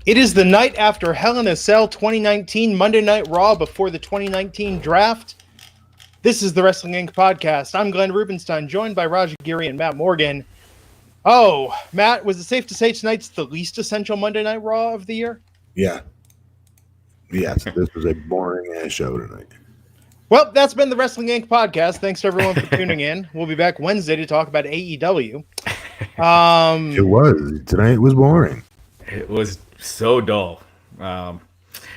It is the night after Hell in a Cell 2019 Monday Night Raw before the 2019 draft. This is the Wrestling Inc. podcast. I'm Glenn Rubenstein, joined by Raj Giri and Matt Morgan. Oh, Matt, was it safe to say tonight's the least essential Monday Night Raw of the year? Yeah. Yes, this was a boring-ass show tonight. Well, that's been the Wrestling Inc. podcast. Thanks to everyone for tuning in. We'll be back Wednesday to talk about AEW. It was. Tonight was boring. It was so dull.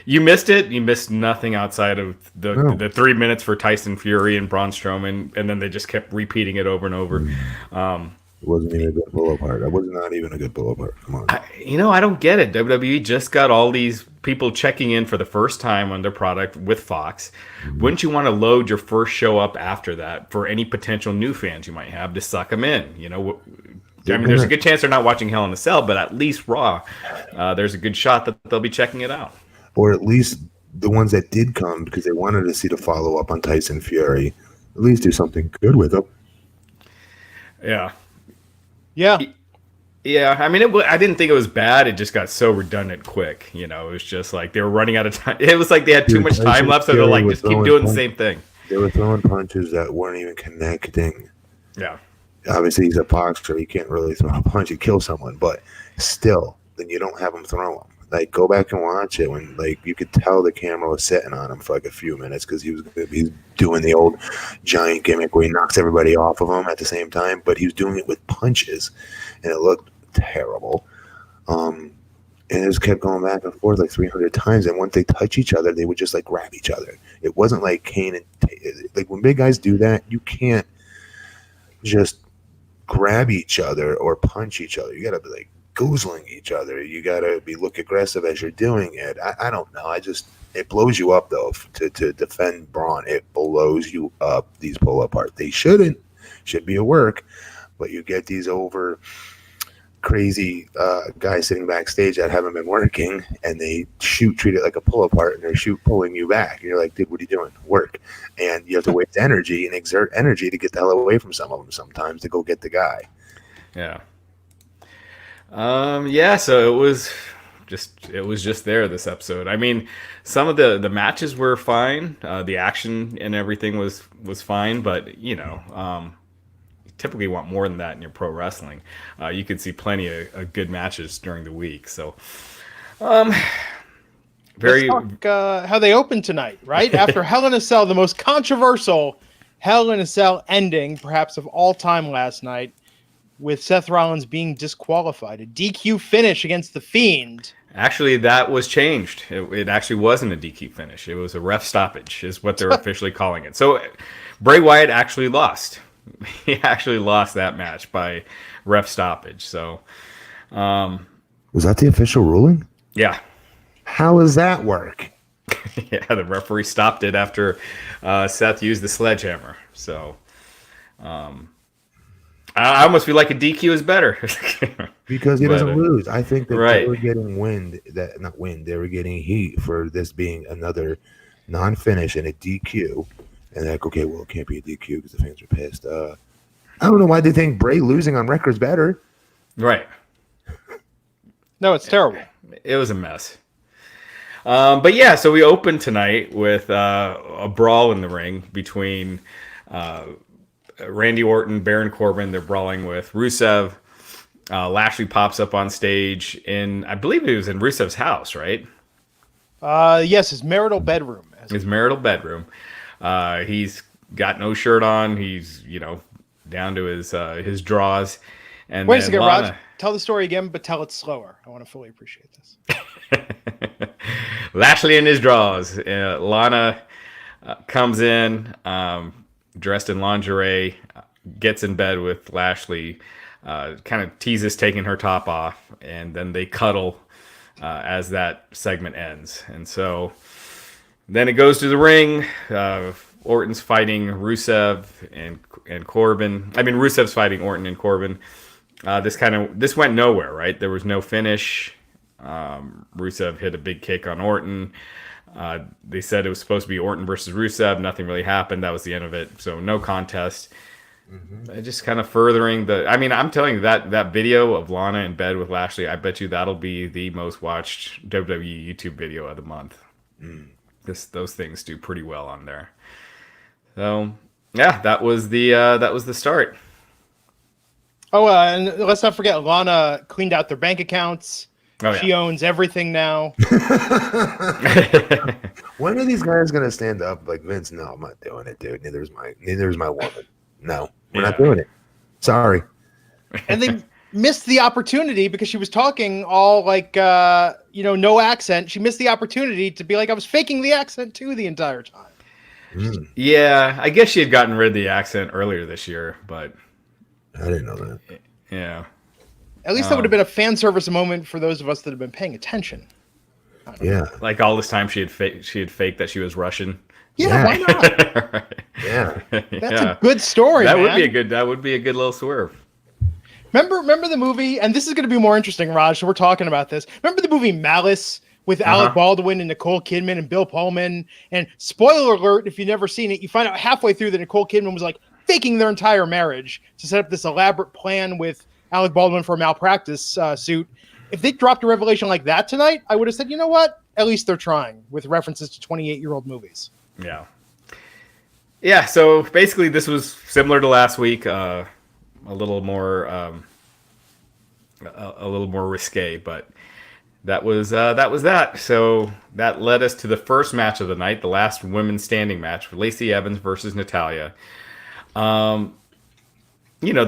You missed it. You missed nothing outside of the 3 minutes for Tyson Fury and Braun Strowman, and then they just kept repeating it over and over. It wasn't even a good pull-apart. It was not even a good pull-apart. Come on. I don't get it. WWE just got all these people checking in for the first time on their product with Fox. Wouldn't you want to load your first show up after that for any potential new fans you might have to suck them in? There's a good chance they're not watching Hell in a Cell, but at least Raw, there's a good shot that they'll be checking it out. Or at least the ones that did come because they wanted to see the follow-up on Tyson Fury. At least do something good with them. Yeah. I mean, I didn't think it was bad. It just got so redundant quick. It was just like they were running out of time. It was like they had too much time left, so they're like, just keep doing the same thing. They were throwing punches that weren't even connecting. Yeah. Obviously, he's a boxer. He can't really throw a punch and kill someone, but still, then you don't have him throw him. Like, go back and watch it when, like, you could tell the camera was sitting on him for like a few minutes because he's doing the old giant gimmick where he knocks everybody off of him at the same time, but he was doing it with punches, and it looked terrible. And it just kept going back and forth like 300 times, and once they touch each other, they would just, like, grab each other. It wasn't like Kane and like, when big guys do that, you can't just grab each other or punch each other. You got to be, like, goozling each other. You gotta look aggressive as you're doing it. I don't know. It blows you up though to defend Braun. It blows you up. These pull apart. They should be a work, but you get these over crazy guys sitting backstage that haven't been working, and they treat it like a pull apart, and they're pulling you back. And you're like, dude, what are you doing? Work. And you have to waste energy and exert energy to get the hell away from some of them sometimes to go get the guy. Yeah. So it was just there this episode. I mean, some of the matches were fine. The action and everything was fine, but you typically want more than that in your pro wrestling. You could see plenty of good matches during the week. So, Let's talk, how they opened tonight, right? After Hell in a Cell, the most controversial Hell in a Cell ending, perhaps of all time last night, with Seth Rollins being disqualified. A DQ finish against The Fiend. Actually, that was changed. It actually wasn't a DQ finish. It was a ref stoppage, is what they're officially calling it. So Bray Wyatt actually lost. He actually lost that match by ref stoppage. So, was that the official ruling? Yeah. How does that work? Yeah, the referee stopped it after Seth used the sledgehammer. So, I almost feel like a DQ is better. Because he doesn't lose. I think that right. They were getting they were getting heat for this being another non-finish and a DQ. And they're like, okay, well, it can't be a DQ because the fans are pissed. I don't know why they think Bray losing on record's better. Right. No, it's terrible. It was a mess. But yeah, so we opened tonight with a brawl in the ring between Randy Orton, Baron Corbin. They're brawling with Rusev. Lashley pops up on stage I believe it was in Rusev's house, right? Yes, his marital bedroom. His marital bedroom. He's got no shirt on. He's, down to his drawers. And wait a second, Raj. Tell the story again, but tell it slower. I want to fully appreciate this. Lashley in his drawers. Lana comes in, dressed in lingerie, gets in bed with Lashley, kind of teases taking her top off, and then they cuddle as that segment ends. And so then it goes to the ring. Orton's fighting Rusev and Corbin. I mean, Rusev's fighting Orton and Corbin. This went nowhere, right? There was no finish. Rusev hit a big kick on Orton. They said it was supposed to be Orton versus Rusev. Nothing really happened. That was the end of it. So no contest. Just kind of furthering the. I mean, I'm telling you that video of Lana in bed with Lashley. I bet you that'll be the most watched WWE YouTube video of the month. Those things do pretty well on there. So yeah, that was the start. Oh, and let's not forget, Lana cleaned out their bank accounts. Oh, yeah. She owns everything now. When are these guys gonna stand up like Vince? No, I'm not doing it, dude. Neither is my woman. No, we're not doing it. Sorry. And they missed the opportunity because she was talking all like no accent. She missed the opportunity to be like, I was faking the accent too the entire time. Yeah, I guess she had gotten rid of the accent earlier this year, but I didn't know that. Yeah. At least that would have been a fan service moment for those of us that have been paying attention. Yeah. Like all this time she had faked that she was Russian. Yeah, why not? Right. Yeah. That's a good story, That man. would be a good little swerve. Remember the movie, and this is going to be more interesting, Raj, so we're talking about this. Remember the movie Malice with Alec Baldwin and Nicole Kidman and Bill Pullman? And spoiler alert, if you've never seen it, you find out halfway through that Nicole Kidman was like faking their entire marriage to set up this elaborate plan with Alec Baldwin for a malpractice suit. If they dropped a revelation like that tonight, I would have said, you know what? At least they're trying, with references to 28-year-old movies. Yeah. Yeah, so basically this was similar to last week, a little more risque, but that was that. So that led us to the first match of the night, the last women's standing match, Lacey Evans versus Natalya. The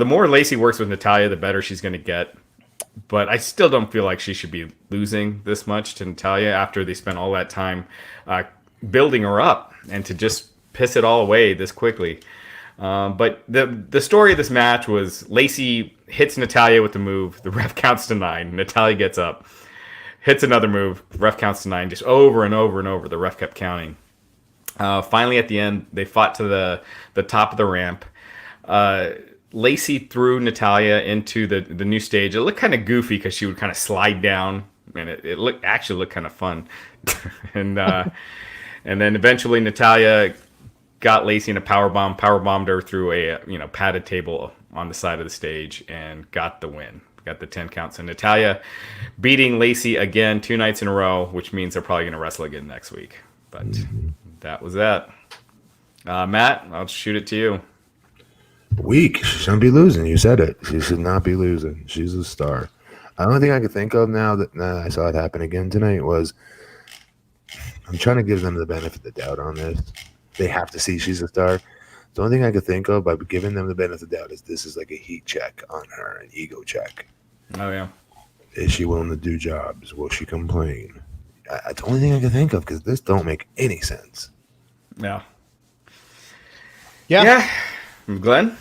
more Lacey works with Natalya, the better she's going to get. But I still don't feel like she should be losing this much to Natalya after they spent all that time building her up, and to just piss it all away this quickly. But the story of this match was Lacey hits Natalya with the move. The ref counts to 9. Natalya gets up, hits another move. Ref counts to 9. Just over and over and over. The ref kept counting. Finally, at the end, they fought to the top of the ramp. Lacey threw Natalya into the new stage. It looked kind of goofy because she would kind of slide down, and it looked kind of fun. and then eventually Natalya got Lacey in a powerbombed her through a padded table on the side of the stage, and got the win. Got the 10 counts. And Natalya beating Lacey again 2 nights in a row, which means they're probably going to wrestle again next week. But that was that. Matt, I'll shoot it to you. Weak. She shouldn't be losing. You said it. She should not be losing. She's a star. The only thing I could think of now that I saw it happen again tonight was, I'm trying to give them the benefit of the doubt on this. They have to see she's a star. The only thing I could think of by giving them the benefit of the doubt is this is like a heat check on her, an ego check. Oh, yeah. Is she willing to do jobs? Will she complain? That's the only thing I could think of, because this don't make any sense. Yeah. Yeah. Glenn?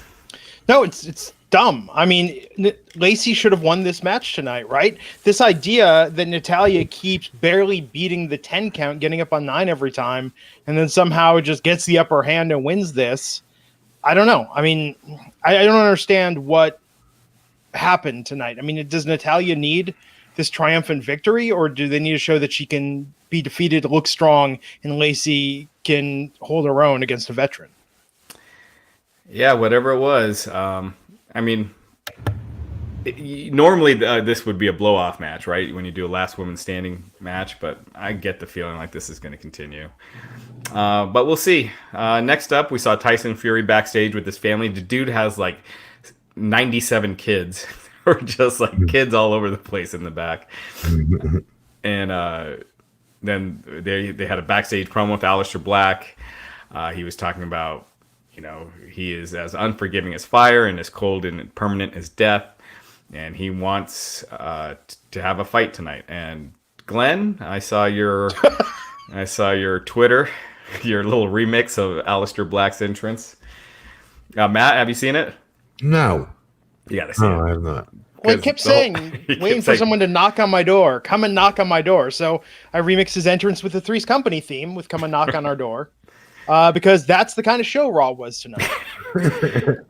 No, it's dumb. I mean, Lacey should have won this match tonight, right? This idea that Natalya keeps barely beating the 10 count, getting up on 9 every time, and then somehow just gets the upper hand and wins this. I don't know. I mean, I don't understand what happened tonight. I mean, does Natalya need this triumphant victory, or do they need to show that she can be defeated, look strong, and Lacey can hold her own against a veteran? Yeah, whatever it was. I mean, normally this would be a blow-off match, right? When you do a last woman standing match, but I get the feeling like this is going to continue. But we'll see. Next up, we saw Tyson Fury backstage with his family. The dude has like 97 kids, or just like kids all over the place in the back. And then they had a backstage promo with Aleister Black. He was talking about, he is as unforgiving as fire and as cold and permanent as death. And he wants to have a fight tonight. And Glenn, I saw your Twitter, your little remix of Aleister Black's entrance. Matt, have you seen it? No. You gotta see it. No, I have not. Well, he kept waiting for someone to knock on my door. Come and knock on my door. So I remixed his entrance with the Three's Company theme with "Come and Knock on Our Door," because that's the kind of show Raw was tonight.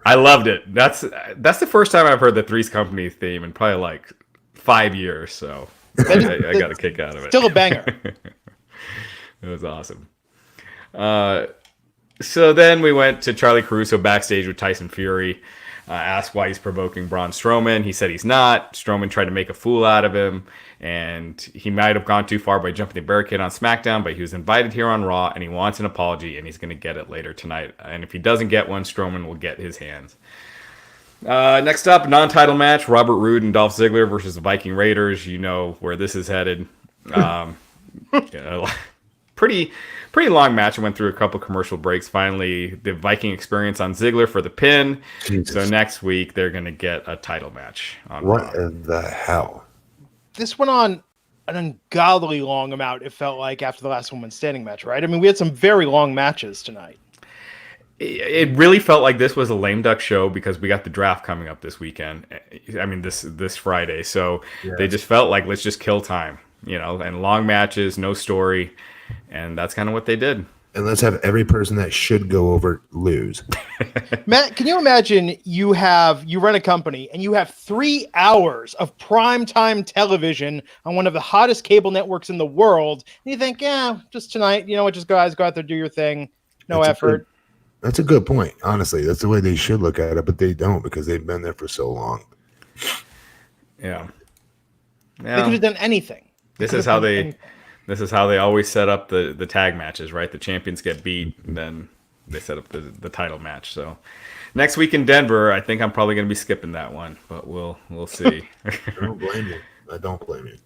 I loved it. That's the first time I've heard the Three's Company theme in probably like 5 years. So I got a kick out of it. Still a banger. It was awesome. So then we went to Charlie Caruso backstage with Tyson Fury. Asked why he's provoking Braun Strowman. He said he's not. Strowman tried to make a fool out of him, and he might have gone too far by jumping the barricade on SmackDown, but he was invited here on Raw, and he wants an apology, and he's going to get it later tonight. And if he doesn't get one, Strowman will get his hands. Next up, non-title match, Robert Roode and Dolph Ziggler versus the Viking Raiders. You know where this is headed. Pretty long match. I went through a couple commercial breaks. Finally, the Viking Experience on Ziggler for the pin. Jesus. So next week, they're going to get a title match. What in the hell? This went on an ungodly long amount, it felt like, after the last woman standing match, right? I mean, we had some very long matches tonight. It really felt like this was a lame duck show because we got the draft coming up this weekend. I mean, this Friday. So They just felt like, let's just kill time, and long matches, no story. And that's kind of what they did. And let's have every person that should go over lose. Matt, can you imagine you run a company and you have 3 hours of primetime television on one of the hottest cable networks in the world, and you think, just tonight, just go out there, do your thing, no effort. That's a good point. Honestly, that's the way they should look at it, but they don't because they've been there for so long. Yeah. They could have done anything. This is how they always set up the tag matches, right? The champions get beat, and then they set up the title match. So next week in Denver, I think I'm probably going to be skipping that one, but we'll see. I don't blame you. I don't blame you.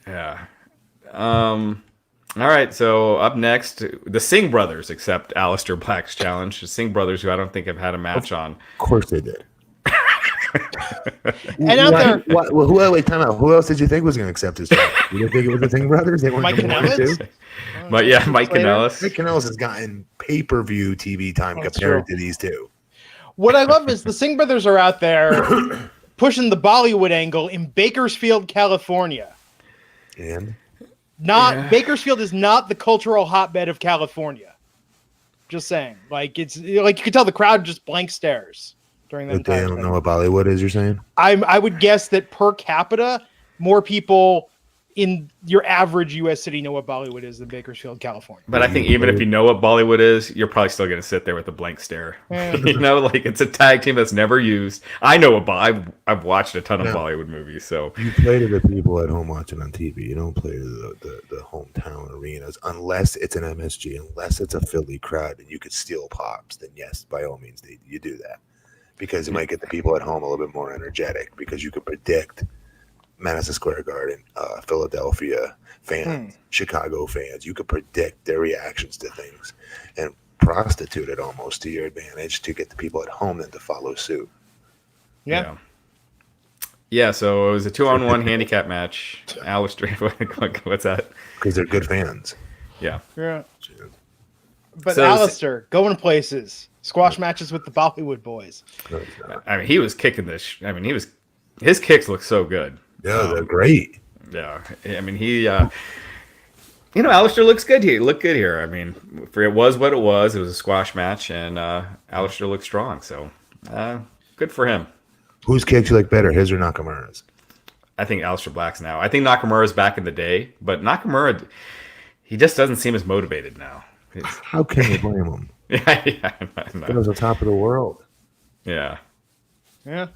Yeah. All right. So up next, the Singh brothers accept Aleister Black's challenge. The Singh brothers, who I don't think have had a match on. Of course they did. And out there, wait, time out. Who else did you think was going to accept his challenge? You didn't think it was the Singh brothers? They weren't Mike Kanellis? But yeah, Mike Kanellis. Mike Kanellis has gotten pay-per-view TV time compared to these two. What I love is the Singh brothers are out there pushing the Bollywood angle in Bakersfield, California. And Bakersfield is not the cultural hotbed of California. Just saying. Like it's like you could tell the crowd just blank stares during that time. They don't know what Bollywood is, you're saying? I would guess that per capita, more people in your average U.S. city know what Bollywood is than Bakersfield, California. But I think even if you know what Bollywood is, you're probably still going to sit there with a blank stare. Like it's a tag team that's never used. I know I've watched a ton of Bollywood movies. So you play to the people at home watching on TV. You don't play to the hometown arenas unless it's an MSG, unless it's a Philly crowd and you could steal pops. Then yes, by all means, you do that because it might get the people at home a little bit more energetic because you can predict Madison Square Garden, Philadelphia fans, Chicago fans. You could predict their reactions to things and prostitute it almost to your advantage to get the people at home then to follow suit. Yeah. So it was a 2-on-1 handicap match. Aleister, what's that? Because they're good fans. Yeah. But Aleister going places, squash matches with the Bollywood boys. No, I mean, he was kicking this. I mean, his kicks look so good. Yeah, they're great. Yeah, I mean, Aleister looks good here. Looked good here. I mean, for it was what it was. It was a squash match, and Aleister looked strong. So, good for him. Whose kicks you like better, his or Nakamura's? I think Aleister Black's now. I think Nakamura's back in the day, but Nakamura, he just doesn't seem as motivated now. How can you blame him? Yeah, He was on top of the world. Yeah. Yeah.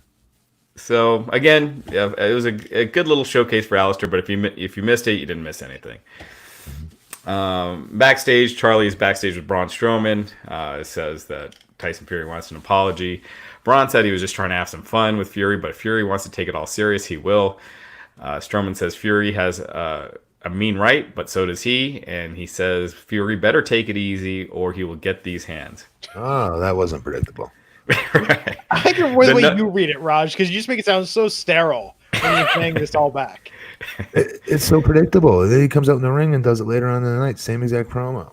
So again, it was a good little showcase for Aleister. But if you missed it, you didn't miss anything. Backstage, Charlie is backstage with Braun Strowman. It says that Tyson Fury wants an apology. Braun said he was just trying to have some fun with Fury, but if Fury wants to take it all serious, he will. Strowman says Fury has a mean right, but so does he. And he says Fury better take it easy or he will get these hands. Oh, that wasn't predictable. Right. I think the way you read it, Raj, because you just make it sound so sterile when you're saying this all back. It's so predictable. Then he comes out in the ring and does it later on in the night. Same exact promo.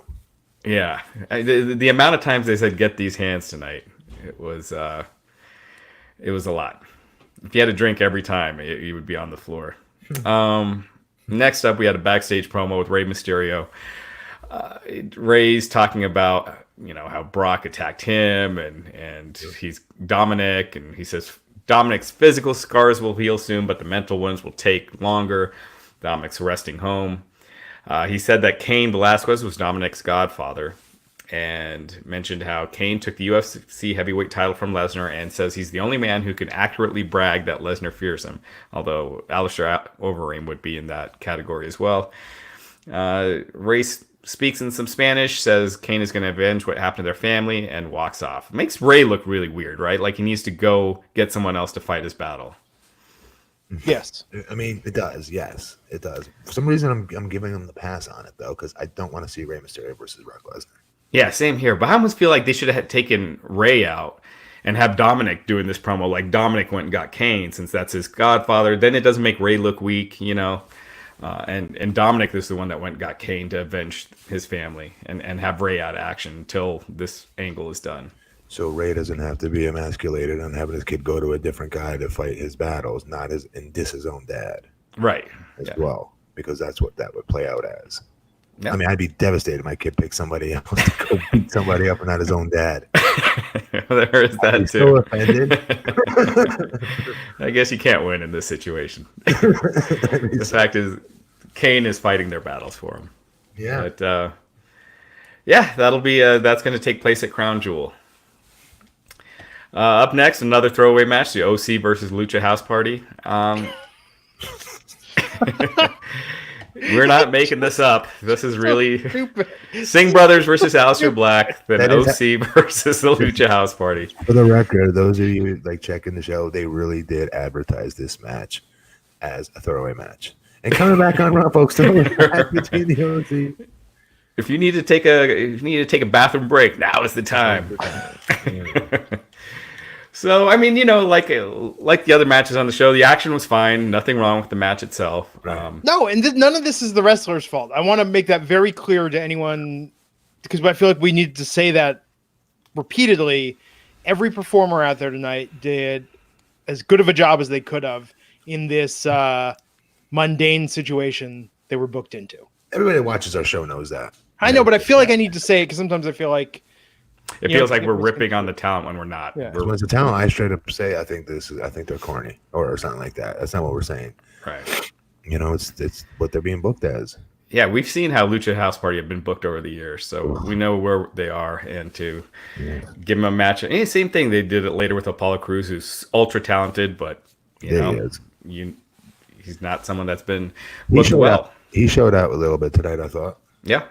Yeah. The amount of times they said, get these hands tonight, it was a lot. If you had a drink every time, you would be on the floor. Next up, we had a backstage promo with Rey Mysterio. Rey's talking about how Brock attacked him and he's Dominic, and he says Dominic's physical scars will heal soon, but the mental ones will take longer. Dominic's resting home. He said that Cain Velasquez was Dominic's godfather, and mentioned how Kane took the UFC heavyweight title from Lesnar and says he's the only man who can accurately brag that Lesnar fears him, although Alistair Overeem would be in that category as well. Ray speaks in some Spanish, says Kane is going to avenge what happened to their family, and walks off. It makes Ray look really weird, right? Like he needs to go get someone else to fight his battle. Yes. I mean, it does. Yes, it does. For some reason, I'm giving him the pass on it, though, because I don't want to see Rey Mysterio versus Brock Lesnar. Yeah, same here. But I almost feel like they should have taken Ray out and have Dominic doing this promo. Like Dominic went and got Kane since that's his godfather. Then it doesn't make Ray look weak, you know. And Dominic is the one that went and got Kane to avenge his family and have Ray out of action until this angle is done. So Ray doesn't have to be emasculated on having his kid go to a different guy to fight his battles, and diss his own dad. Right. As well, because that's what that would play out as. Yep. I mean, I'd be devastated if my kid picked somebody else to go beat somebody up and not his own dad. There is that too. So offended. I guess you can't win in this situation. The fact is, Kane is fighting their battles for him. Yeah. But yeah, that'll be that's going to take place at Crown Jewel. Up next, another throwaway match: the OC versus Lucha House Party. We're not making this up. This is really Singh Brothers versus Aleister Black, then OC versus the Lucha House Party. For the record, those of you like checking the show, they really did advertise this match as a throwaway match. And coming back on Raw, folks, between the OC. If you need to take a bathroom break, now is the time. So, I mean, you know, like the other matches on the show, the action was fine. Nothing wrong with the match itself. No, and none of this is the wrestler's fault. I want to make that very clear to anyone, because I feel like we need to say that repeatedly. Every performer out there tonight did as good of a job as they could have in this mundane situation they were booked into. Everybody that watches our show knows that. I know, but I feel like I need to say it because sometimes I feel like it feels like we're ripping on the talent when we're not. Yeah. When it's a talent, I straight up say I think they're corny or something like that. That's not what we're saying. Right. You know, it's what they're being booked as. Yeah, we've seen how Lucha House Party have been booked over the years, so we know where they are, and to give them a match. And same thing, they did it later with Apollo Crews, who's ultra talented, but he's not someone that's been booked well. He showed out a little bit tonight, I thought. Yeah,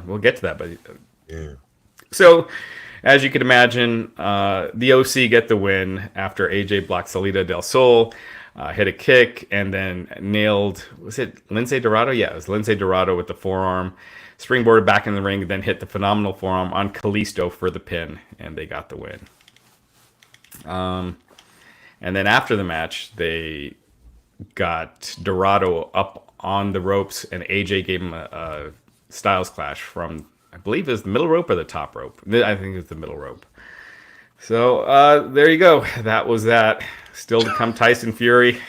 we'll get to that, but yeah. So, as you can imagine, the OC get the win after AJ blocked Salida del Sol, hit a kick, and then nailed, was it Lince Dorado? Yeah, it was Lince Dorado with the forearm, springboarded back in the ring, then hit the phenomenal forearm on Kalisto for the pin, and they got the win. And then after the match, they got Dorado up on the ropes, and AJ gave him a Styles Clash from, I believe it was the middle rope or the top rope. I think it was the middle rope. So there you go. That was that. Still to come, Tyson Fury.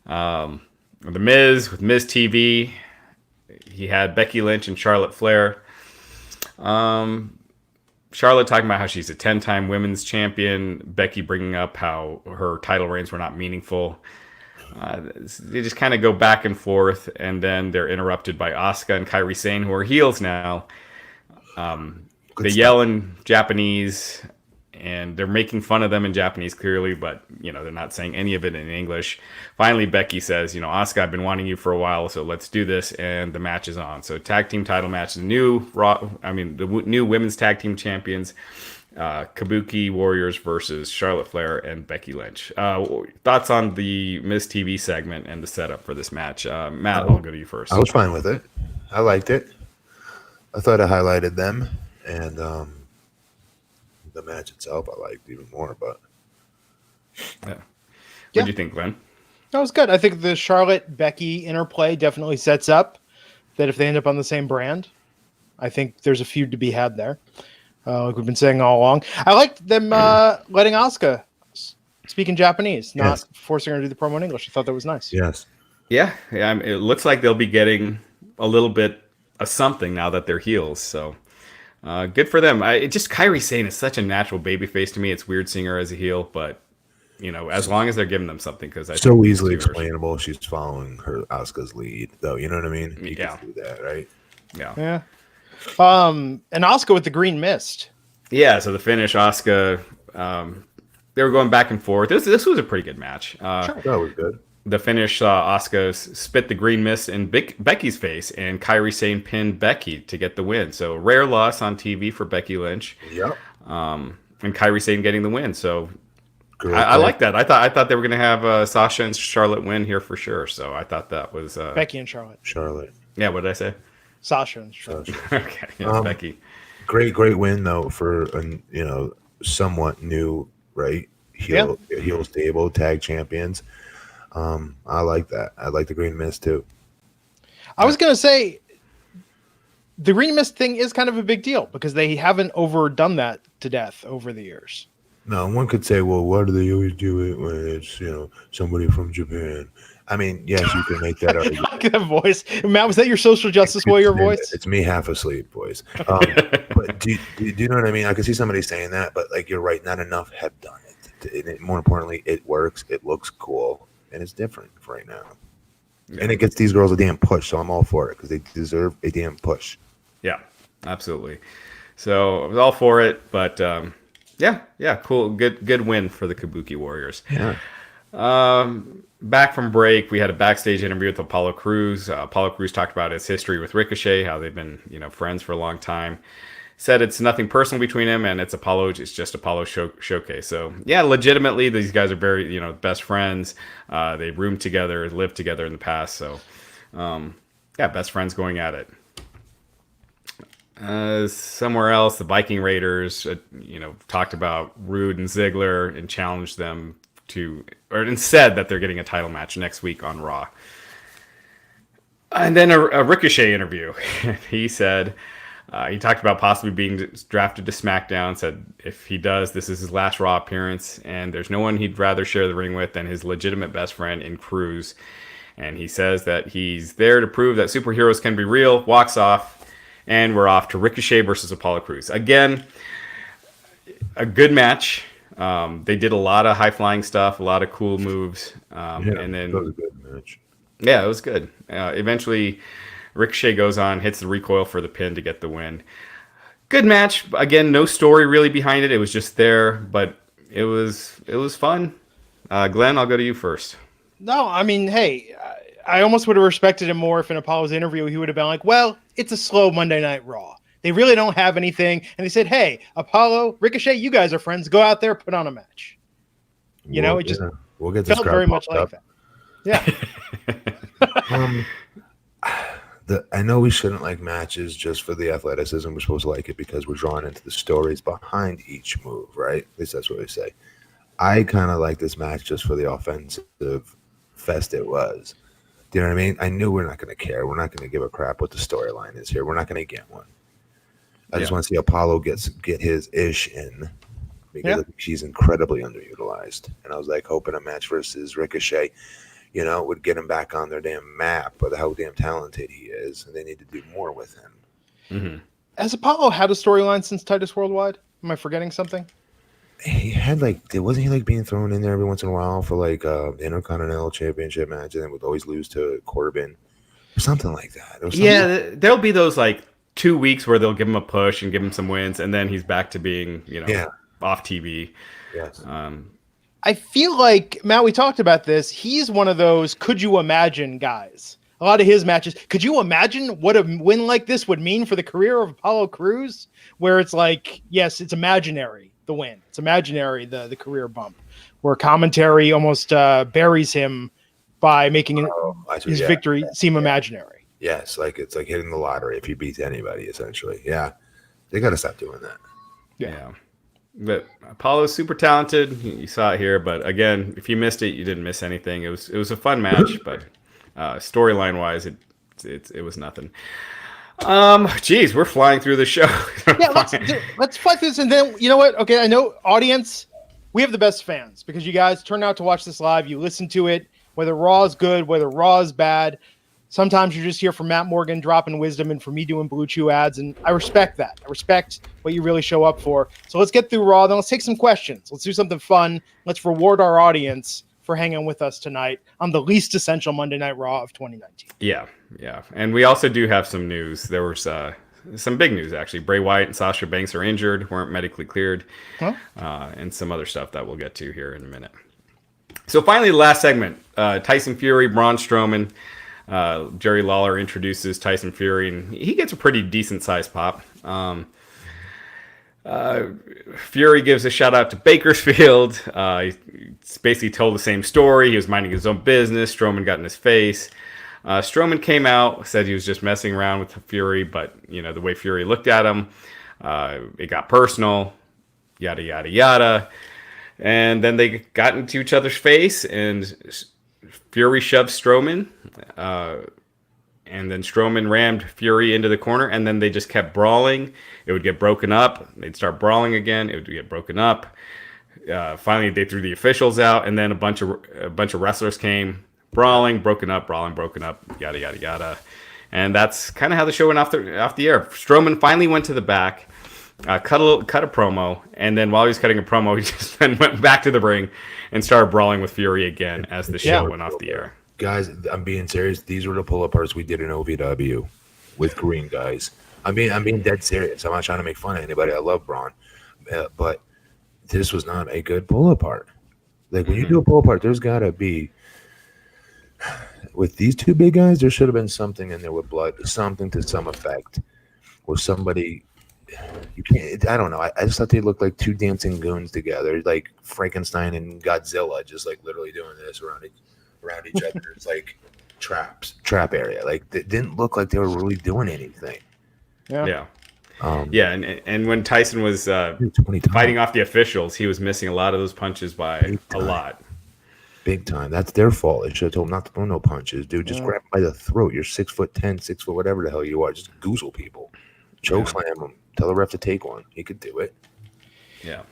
The Miz with Miz TV. He had Becky Lynch and Charlotte Flair. Charlotte talking about how she's a 10-time women's champion. Becky bringing up how her title reigns were not meaningful. They just kind of go back and forth, and then they're interrupted by Asuka and Kairi Sane, who are heels now. They yell in Japanese, and they're making fun of them in Japanese clearly, but they're not saying any of it in English. Finally, Becky says, Asuka, I've been wanting you for a while, so let's do this, and the match is on. So tag team title match, the new women's tag team champions. Kabuki Warriors versus Charlotte Flair and Becky Lynch. Thoughts on the Miz TV segment and the setup for this match? Matt, I'll go to you first. I was fine with it. I liked it. I thought it highlighted them, and the match itself I liked even more. But what do you think, Glenn? That was good. I think the Charlotte-Becky interplay definitely sets up that if they end up on the same brand, I think there's a feud to be had there. Like we've been saying all along. I liked them letting Asuka speak in Japanese, not forcing her to do the promo in English. I thought that was nice. Yes. Yeah. It looks like they'll be getting a little bit of something now that they're heels. So good for them. Kairi Sane is such a natural babyface to me. It's weird seeing her as a heel, but as long as they're giving them something, because I so easily explainable. She's following her Asuka's lead, though. You know what I mean? You can do that, right? Yeah. And Asuka with the green mist. Yeah, so the finish, Asuka, they were going back and forth. This was a pretty good match. Sure, that was good. The finish, Asuka spit the green mist in Becky's face, and Kairi Sane pinned Becky to get the win. So rare loss on TV for Becky Lynch. Yep. And Kairi Sane getting the win. So I like that. I thought they were going to have Sasha and Charlotte win here for sure. So I thought that was Becky and Charlotte. Yeah, what did I say? Sasha and Charlotte. Okay, yeah, Becky. Great win though for a somewhat new heel stable tag champions. I like that. I like the green mist too. I was gonna say the green mist thing is kind of a big deal because they haven't overdone that to death over the years. No, one could say, well, why do they always do it when it's somebody from Japan? I mean, yes, you can make that argument. Look at that voice, Matt. Was that your social justice warrior voice? It's me half asleep, boys. But do you know what I mean? I can see somebody saying that, but like you're right, not enough have done it. And more importantly, it works. It looks cool, and it's different right now. Yeah. And it gets these girls a damn push, so I'm all for it because they deserve a damn push. Yeah, absolutely. So I was all for it, but yeah, cool, good win for the Kabuki Warriors. Yeah. Back from break, we had a backstage interview with Apollo Crews. Apollo Crews talked about his history with Ricochet, how they've been, friends for a long time. Said it's nothing personal between him, and it's just Apollo showcase. So yeah, legitimately, these guys are very, best friends. They roomed together, lived together in the past. So best friends going at it. Somewhere else, the Viking Raiders, talked about Rude and Ziggler and challenged them and said that they're getting a title match next week on Raw. And then a Ricochet interview. He said, he talked about possibly being drafted to SmackDown, said if he does, this is his last Raw appearance, and there's no one he'd rather share the ring with than his legitimate best friend in Crews. And he says that he's there to prove that superheroes can be real, walks off, and we're off to Ricochet versus Apollo Crews. Again, a good match. They did a lot of high-flying stuff, a lot of cool moves. And then, it was a good match. Yeah, it was good. Eventually, Ricochet goes on, hits the recoil for the pin to get the win. Good match. Again, no story really behind it. It was just there, but it was fun. Glenn, I'll go to you first. No, I mean, hey, I almost would have respected him more if in Apollo's interview he would have been like, well, it's a slow Monday Night Raw. They really don't have anything. And they said, hey, Apollo, Ricochet, you guys are friends. Go out there, put on a match. We'll get this felt very much like that. Yeah. I know we shouldn't like matches just for the athleticism. We're supposed to like it because we're drawn into the stories behind each move, right? At least that's what they say. I kind of like this match just for the offensive fest it was. Do you know what I mean? I knew we're not going to care. We're not going to give a crap what the storyline is here. We're not going to get one. I just want to see Apollo get his ish in because she's incredibly underutilized. And I was like hoping a match versus Ricochet, would get him back on their damn map of how damn talented he is. And they need to do more with him. Mm-hmm. Has Apollo had a storyline since Titus Worldwide? Am I forgetting something? He had wasn't he being thrown in there every once in a while for the Intercontinental Championship match and then would always lose to Corbin or something like that. Yeah, there'll be those 2 weeks where they'll give him a push and give him some wins, and then he's back to being off TV. Yes. I feel like, Matt, we talked about this. He's one of those could you imagine guys. A lot of his matches. Could you imagine what a win like this would mean for the career of Apollo Crews? Where it's yes, it's imaginary, the win. It's imaginary, the career bump. Where commentary almost buries him by making his victory seem imaginary. Yes, it's like hitting the lottery if he beats anybody, essentially. Yeah, they got to stop doing that. Yeah. But Apollo's super talented. You saw it here, but again, if you missed it, you didn't miss anything. It was a fun match, but storyline wise, it was nothing. Geez, we're flying through the show. Yeah, let's fly through this, and then you know what? Okay, I know audience, we have the best fans because you guys turn out to watch this live. You listen to it, whether Raw is good, whether Raw is bad. Sometimes you're just here for Matt Morgan dropping wisdom and for me doing Blue Chew ads, and I respect that. I respect what you really show up for. So let's get through Raw, then let's take some questions. Let's do something fun. Let's reward our audience for hanging with us tonight on the least essential Monday Night Raw of 2019. Yeah. And we also do have some news. There was some big news, actually. Bray Wyatt and Sasha Banks are injured, weren't medically cleared, Huh? and some other stuff that we'll get to here in a minute. So finally, the last segment, Tyson Fury, Braun Strowman. Jerry Lawler introduces Tyson Fury, and he gets a pretty decent-sized pop. Fury gives a shout-out to Bakersfield. He basically told the same story. He was minding his own business. Strowman got in his face. Strowman came out, said he was just messing around with Fury, but the way Fury looked at him, it got personal, yada, yada, yada. And then they got into each other's face, and Fury shoved Strowman, and then Strowman rammed Fury into the corner, and then they just kept brawling. It would get broken up. They'd start brawling again. It would get broken up. Finally, they threw the officials out, and then a bunch of wrestlers came, brawling, broken up, yada, yada, yada. And that's kind of how the show went off the air. Strowman finally went to the back, cut a promo, and then while he was cutting a promo, he just then went back to the ring and started brawling with Fury again as the show went off the air. Guys, I'm being serious. These were the pull-aparts we did in OVW with green guys. I'm being dead serious. I'm not trying to make fun of anybody. I love Braun, but this was not a good pull-apart. Like when you do a pull-apart, there's gotta be. With these two big guys, there should have been something in there with blood, something to some effect, or somebody. You can't. I don't know. I just thought they looked like two dancing goons together, like Frankenstein and Godzilla, just like literally doing this around each other. It's like trap area. Like it didn't look like they were really doing anything. Yeah. And when Tyson was fighting off the officials, he was missing a lot of those punches by a lot. Big time. That's their fault. They should have told him not to throw no punches, dude. Just grab him by the throat. You're 6'10", 6 foot, whatever the hell you are. Just goozle people. Choke slam them. Tell the ref to take one. He could do it. Yeah.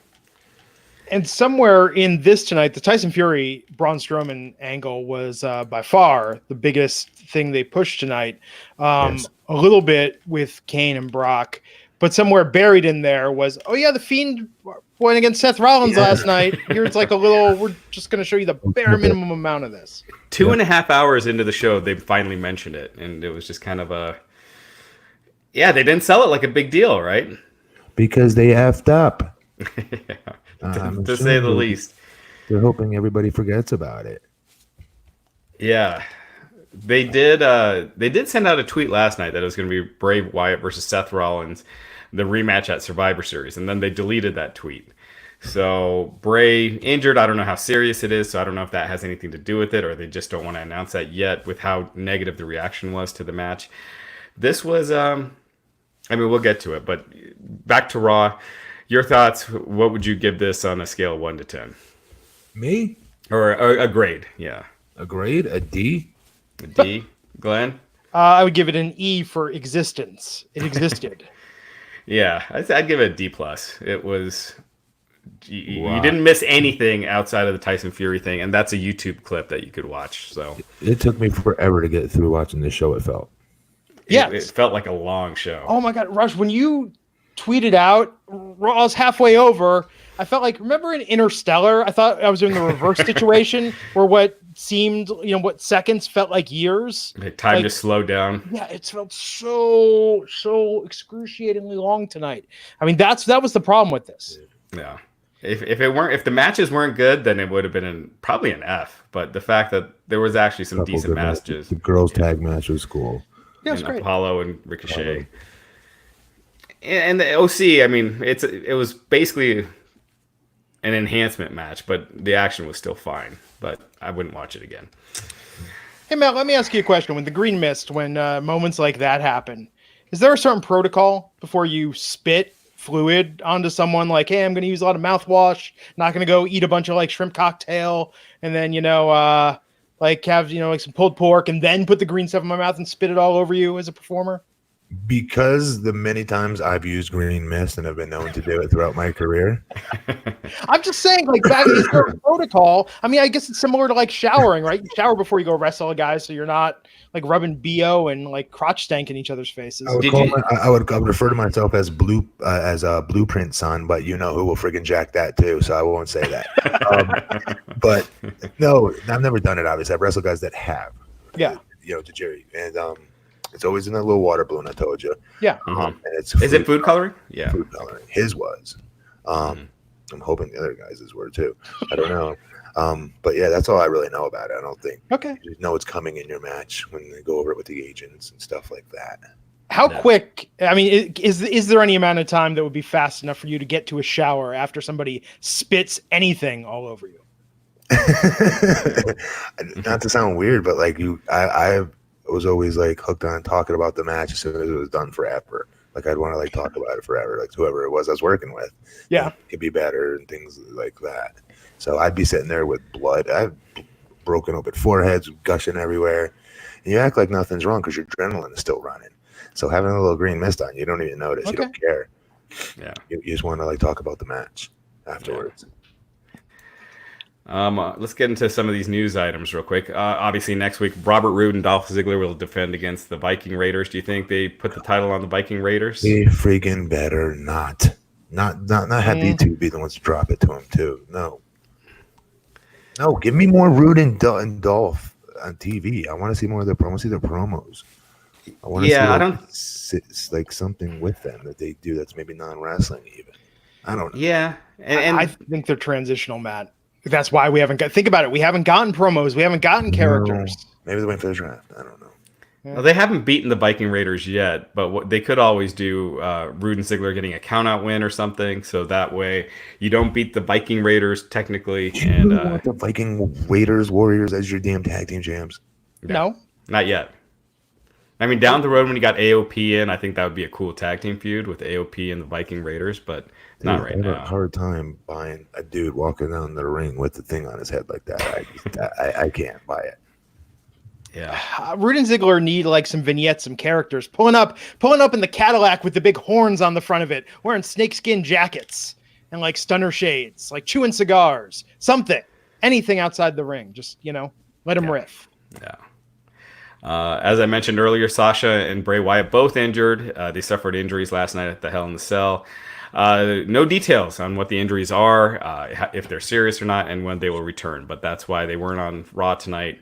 And somewhere in this tonight, the Tyson Fury Braun Strowman angle was by far the biggest thing they pushed tonight. Yes. A little bit with Kane and Brock, but somewhere buried in there was, the Fiend went against Seth Rollins last night. Here's like we're just going to show you the bare minimum amount of this. 2.5 hours into the show, they finally mentioned it, and it was just kind of they didn't sell it like a big deal, right? Because they effed up. to say the least. They're hoping everybody forgets about it. Yeah. They did send out a tweet last night that it was going to be Bray Wyatt versus Seth Rollins, the rematch at Survivor Series, and then they deleted that tweet. So Bray injured. I don't know how serious it is, so I don't know if that has anything to do with it, or they just don't want to announce that yet with how negative the reaction was to the match. This was, we'll get to it, but back to Raw. Your thoughts, what would you give this on a scale of 1 to 10? Me? Or a grade, yeah. A grade? A D? A D? Glenn? I would give it an E for existence. It existed. Yeah, I'd give it a D+. It was... You didn't miss anything outside of the Tyson Fury thing, and that's a YouTube clip that you could watch. So it took me forever to get through watching this show, it felt. Yeah. It felt like a long show. Oh, my God. Raj, when you tweeted out, Raw's halfway over, I felt like, remember in Interstellar? I thought I was doing the reverse situation where what seemed, what seconds felt like years. Time to slow down. Yeah, it felt so excruciatingly long tonight. I mean, that was the problem with this. Yeah. If the matches weren't good, then it would have been probably an F. But the fact that there was actually some decent matches. The girls' tag match was cool. Yeah, it was great. Apollo and Ricochet. And the OC, it was basically an enhancement match, but the action was still fine. But I wouldn't watch it again. Hey, Matt, let me ask you a question. When the green mist, when moments like that happen, is there a certain protocol before you spit fluid onto someone, like, hey, I'm going to use a lot of mouthwash, not going to go eat a bunch of like shrimp cocktail, and then have like some pulled pork, and then put the green stuff in my mouth and spit it all over you as a performer? Because the many times I've used green mist and have been known to do it throughout my career. I'm just saying, like, back is there a protocol? I mean, I guess it's similar to like showering, right? You shower before you go wrestle a guy, so you're not like rubbing BO and like crotch stank in each other's faces. I would refer to myself as a blueprint son, but you know who will friggin' jack that too, so I won't say that. But no, I've never done it. Obviously, I've wrestled guys that have. Yeah. To Jerry, and It's always in that little water balloon I told you. Yeah. And it's Is it food coloring? Yeah. Food coloring. His was. I'm hoping the other guys' were too. I don't know. But yeah, that's all I really know about it. I don't think. Okay. You know it's coming in your match when they go over it with the agents and stuff like that. How quick? I mean, is there any amount of time that would be fast enough for you to get to a shower after somebody spits anything all over you? Not to sound weird, but like I was always like hooked on talking about the match as soon as it was done forever. Like I'd want to like talk about it forever, like whoever it was I was working with. Yeah, it could be better and things like that. So I'd be sitting there with blood. I've broken open foreheads, gushing everywhere, and you act like nothing's wrong because your adrenaline is still running. So having a little green mist on you don't even notice. You don't care. Yeah, you just want to like talk about the match afterwards. Let's get into some of these news items real quick. Obviously, next week, Robert Roode and Dolph Ziggler will defend against the Viking Raiders. Do you think they put the title on the Viking Raiders? They freaking better not have these two be the ones to drop it to them too. No, give me more Roode and Dolph on TV. I want to see more of their promos. See their promos. I want to see like something with them that they do that's maybe non-wrestling even. I don't know. Yeah, and I think they're transitional, Matt. That's why we haven't got. Think about it. We haven't gotten promos. We haven't gotten characters. Maybe they went for the draft. I don't know. Well, they haven't beaten the Viking Raiders yet, but what they could always do, Roode and Ziggler getting a count-out win or something, so that way you don't beat the Viking Raiders technically. You want the Viking Raiders Warriors as your damn tag team champs? No, not yet. I mean, down the road when you got AOP in, I think that would be a cool tag team feud with AOP and the Viking Raiders, but not right now. I have a hard time buying a dude walking down the ring with the thing on his head like that. I can't buy it. Yeah, Roode and Ziggler need like some vignettes, some characters pulling up in the Cadillac with the big horns on the front of it, wearing snakeskin jackets and like stunner shades, like chewing cigars, anything outside the ring. Just let them riff. Yeah. As I mentioned earlier, Sasha and Bray Wyatt both injured. They suffered injuries last night at the Hell in the Cell. No details on what the injuries are, if they're serious or not, and when they will return. But that's why they weren't on Raw tonight.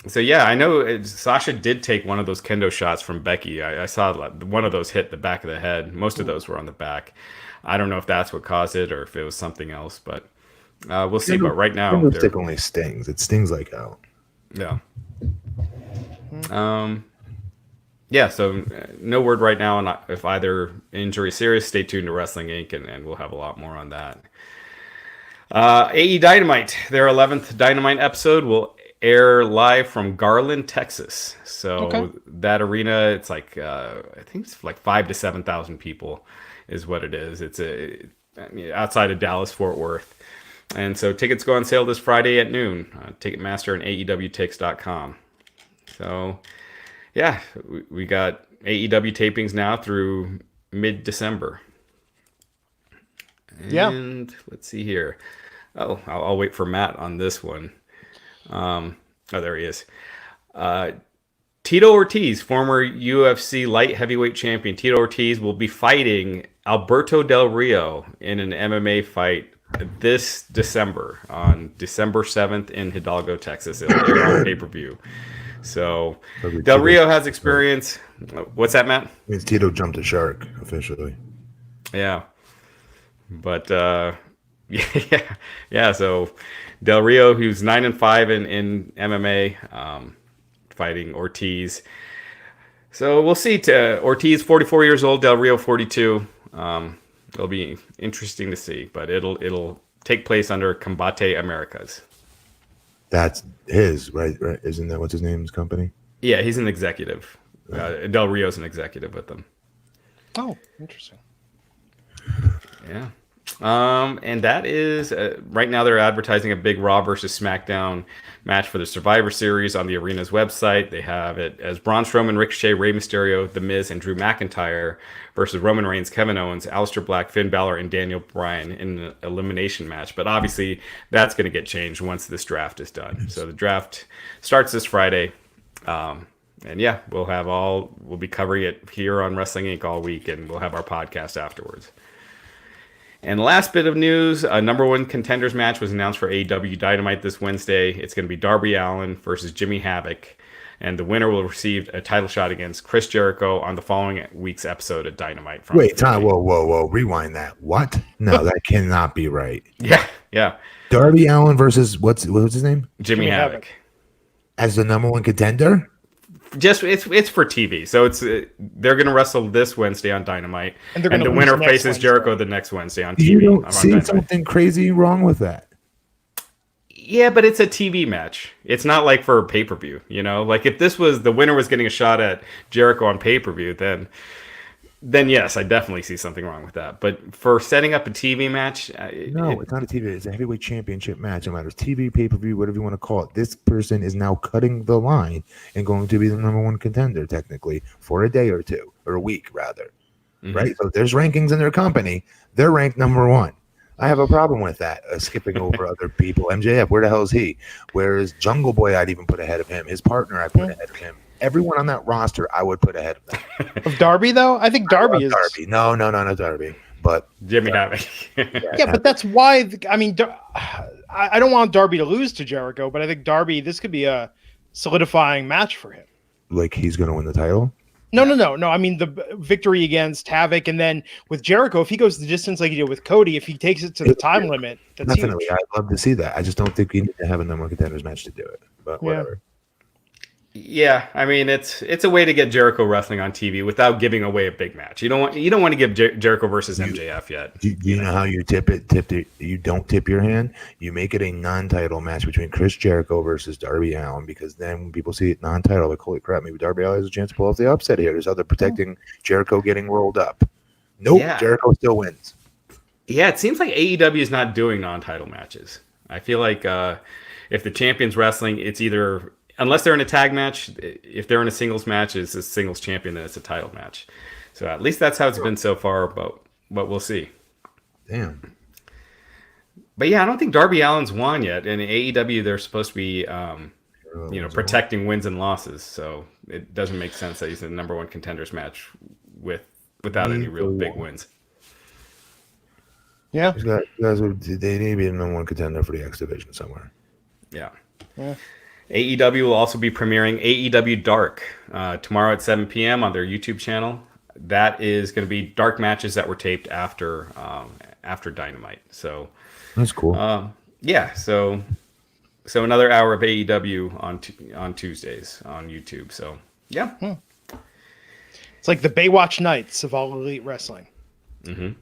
So yeah, I know Sasha did take one of those kendo shots from Becky. I saw one of those hit the back of the head. Most of those were on the back. I don't know if that's what caused it or if it was something else, but we'll see. But right now, kendo stick only stings. It stings like hell. Yeah. Yeah, so no word right now on if either injury is serious. Stay tuned to Wrestling Inc. and we'll have a lot more on that. AE Dynamite, their 11th Dynamite episode will air live from Garland, Texas. So that arena, it's like I think it's like 5,000 to 7,000 people is what it is. It's outside of Dallas, Fort Worth. And so tickets go on sale this Friday at noon. Ticketmaster and AEWTix.com. So, yeah, we got AEW tapings now through mid-December. And let's see here. Oh, I'll wait for Matt on this one. There he is. Tito Ortiz, former UFC light heavyweight champion. Tito Ortiz will be fighting Alberto Del Rio in an MMA fight this December, on December 7th in Hidalgo, Texas. It'll air on pay-per-view. So Del Rio has experience. What's that, Matt? Means Tito jumped a shark officially. Yeah, but yeah. So Del Rio, who's 9-5 in MMA, fighting Ortiz. So we'll see. Ortiz, 44 years old. Del Rio, 42. It'll be interesting to see, but it'll take place under Combate Americas. That's his, right? Isn't that what's his name's company? Yeah, he's an executive. Del Rio's an executive with them. Oh, interesting. Yeah. And that is, right now they're advertising a big Raw versus SmackDown match for the Survivor Series on the Arena's website. They have it as Braun Strowman, Ricochet, Rey Mysterio, The Miz, and Drew McIntyre versus Roman Reigns, Kevin Owens, Aleister Black, Finn Balor, and Daniel Bryan in an elimination match. But obviously that's going to get changed once this draft is done. So the draft starts this Friday. And yeah, we'll be covering it here on Wrestling Inc. all week, and we'll have our podcast afterwards. And the last bit of news, a number one contenders match was announced for AEW Dynamite this Wednesday. It's going to be Darby Allin versus Jimmy Havoc. and the winner will receive a title shot against Chris Jericho on the following week's episode of Dynamite. Wait, Tom, whoa, rewind that. What? No, that cannot be right. Yeah. Darby Allin versus what's his name? Jimmy Havoc. As the number one contender? Just it's for TV, so it's they're going to wrestle this Wednesday on Dynamite, and the winner faces Jericho the next Wednesday on TV. You don't see something crazy wrong with that? Yeah, but it's a TV match. It's not like for a pay-per-view, you know? Like if this was the winner was getting a shot at Jericho on pay-per-view, then yes, I definitely see something wrong with that. But for setting up a TV match, no, it's not a TV. It's a heavyweight championship match. No matter TV, pay-per-view, whatever you want to call it. This person is now cutting the line and going to be the number one contender technically for a day or two, or a week rather. Mm-hmm. Right? So there's rankings in their company. They're ranked number one. I have a problem with that, skipping over other people. MJF, where the hell is he? Where is Jungle Boy? I'd even put ahead of him. His partner, I put ahead of him. Everyone on that roster, I would put ahead of them. Of Darby, though? I think Darby is... Darby. No, Darby. But Jimmy Havoc. Yeah, but that's why... I mean, I don't want Darby to lose to Jericho, but I think Darby, this could be a solidifying match for him. Like he's going to win the title? No. I mean, the victory against Havoc, and then with Jericho, if he goes the distance like he did with Cody, if he takes it to the time limit, that's definitely huge. I'd love to see that. I just don't think we need to have a number one contenders match to do it. But whatever. Yeah, I mean it's a way to get Jericho wrestling on TV without giving away a big match. You don't want to give Jericho versus MJF yet. Do you know how you tip it? You don't tip your hand. You make it a non-title match between Chris Jericho versus Darby Allin, because then when people see it non-title, like holy crap, maybe Darby Allin has a chance to pull off the upset here. There's other protecting Jericho getting rolled up. Nope, Jericho still wins. Yeah, it seems like AEW is not doing non-title matches. I feel like if the champion's wrestling, it's either, unless they're in a tag match, if they're in a singles match, it's a singles champion, then it's a title match. So at least that's how it's been so far, but we'll see. Damn. But yeah, I don't think Darby Allin's won yet. In AEW, they're supposed to be, protecting wins and losses. So it doesn't make sense that he's in the number one contenders match without any real big wins. Yeah. They need to be the number one contender for the X division somewhere. Yeah. AEW will also be premiering AEW Dark tomorrow at 7 p.m. on their YouTube channel. That is going to be dark matches that were taped after Dynamite. So that's cool. So another hour of AEW on Tuesdays on YouTube. So yeah, it's like the Baywatch Nights of all elite wrestling. Mm-hmm.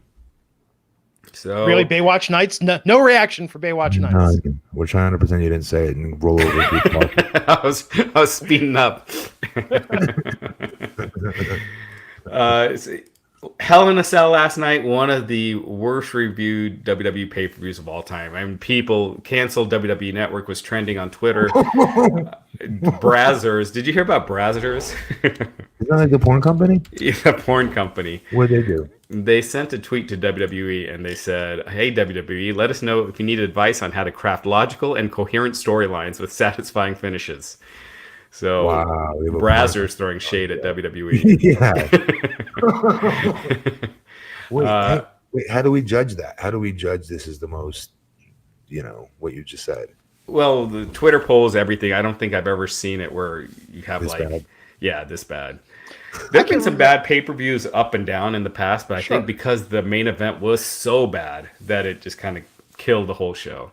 So really, Baywatch Nights? No reaction for Baywatch Nights. No, we're trying to pretend you didn't say it and roll over. I was speeding up. Hell in a Cell last night, one of the worst reviewed WWE pay-per-views of all time. I mean, people canceled. WWE Network was trending on Twitter. Brazzers. Did you hear about Brazzers? Is that like the porn company? Yeah, the porn company. What did they do? They sent a tweet to WWE and they said, "Hey WWE, let us know if you need advice on how to craft logical and coherent storylines with satisfying finishes." So, wow, Brazzers throwing shade at WWE. Yeah. Wait, how do we judge that? How do we judge this is the most, what you just said? Well, the Twitter polls, everything. I don't think I've ever seen it where you have this bad. There have been some bad pay-per-views up and down in the past, but I think because the main event was so bad that it just kind of killed the whole show.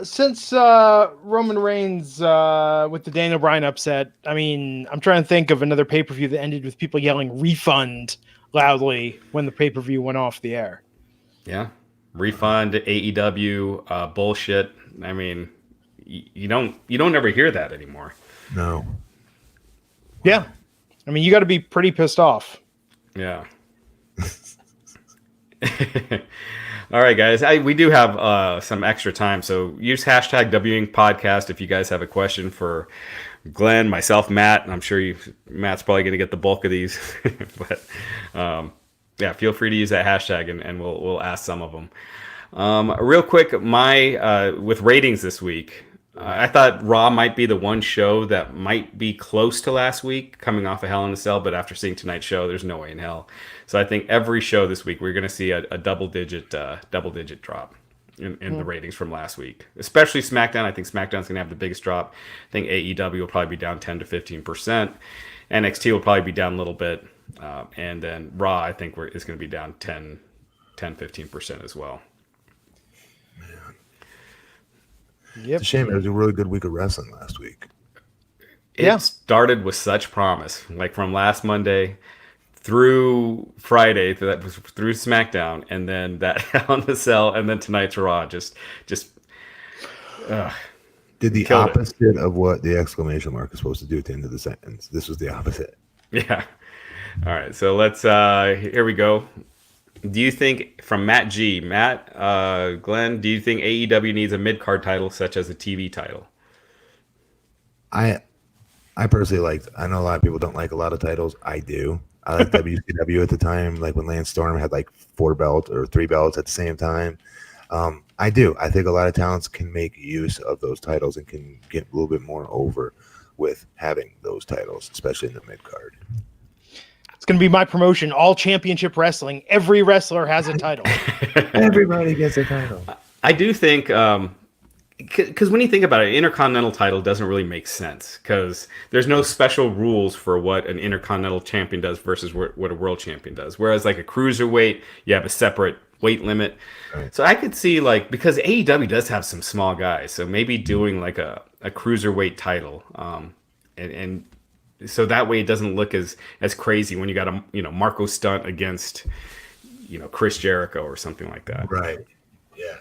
Since Roman Reigns with the Daniel Bryan upset, I mean, I'm trying to think of another pay-per-view that ended with people yelling refund loudly when the pay-per-view went off the air. Yeah. Refund, AEW, bullshit. I mean, you don't ever hear that anymore. No. Yeah. I mean, you got to be pretty pissed off. Yeah. All right, guys. We do have some extra time, so use hashtag WINCpodcast if you guys have a question for Glenn, myself, Matt. And I'm sure Matt's probably going to get the bulk of these, but feel free to use that hashtag, and we'll ask some of them. Real quick, with ratings this week, I thought Raw might be the one show that might be close to last week, coming off of Hell in a Cell, but after seeing tonight's show, there's no way in hell. So I think every show this week we're going to see a double digit drop. in the ratings from last week, especially SmackDown. I think SmackDown's going to have the biggest drop. I think AEW will probably be down 10 to 15%. NXT will probably be down a little bit. And then Raw, I think is going to be down 15% as well. It's a shame. It was a really good week of wrestling last week. It started with such promise, like from last Monday through Friday, that was through SmackDown, and then that Hell in a Cell, and then tonight's Raw. Just did the opposite of what the exclamation mark is supposed to do at the end of the sentence. This was the opposite. Yeah. All right. So let's. Here we go. Do you think, from Matt G, Glenn, do you think AEW needs a mid-card title such as a TV title? I personally I know a lot of people don't like a lot of titles. I do. I like WCW at the time, like when Lance Storm had like 4 belts or 3 belts at the same time. I do. I think a lot of talents can make use of those titles and can get a little bit more over with having those titles, especially in the mid-card. It's going to be my promotion, all championship wrestling. Every wrestler has a title. Everybody gets a title. I do think... because when you think about it, an intercontinental title doesn't really make sense because there's no special rules for what an intercontinental champion does versus what a world champion does. Whereas like a cruiserweight, you have a separate weight limit. Right. So I could see because AEW does have some small guys, so maybe doing like a cruiserweight title, and so that way it doesn't look as crazy when you got a Marco Stunt against Chris Jericho or something like that. Right. Yeah.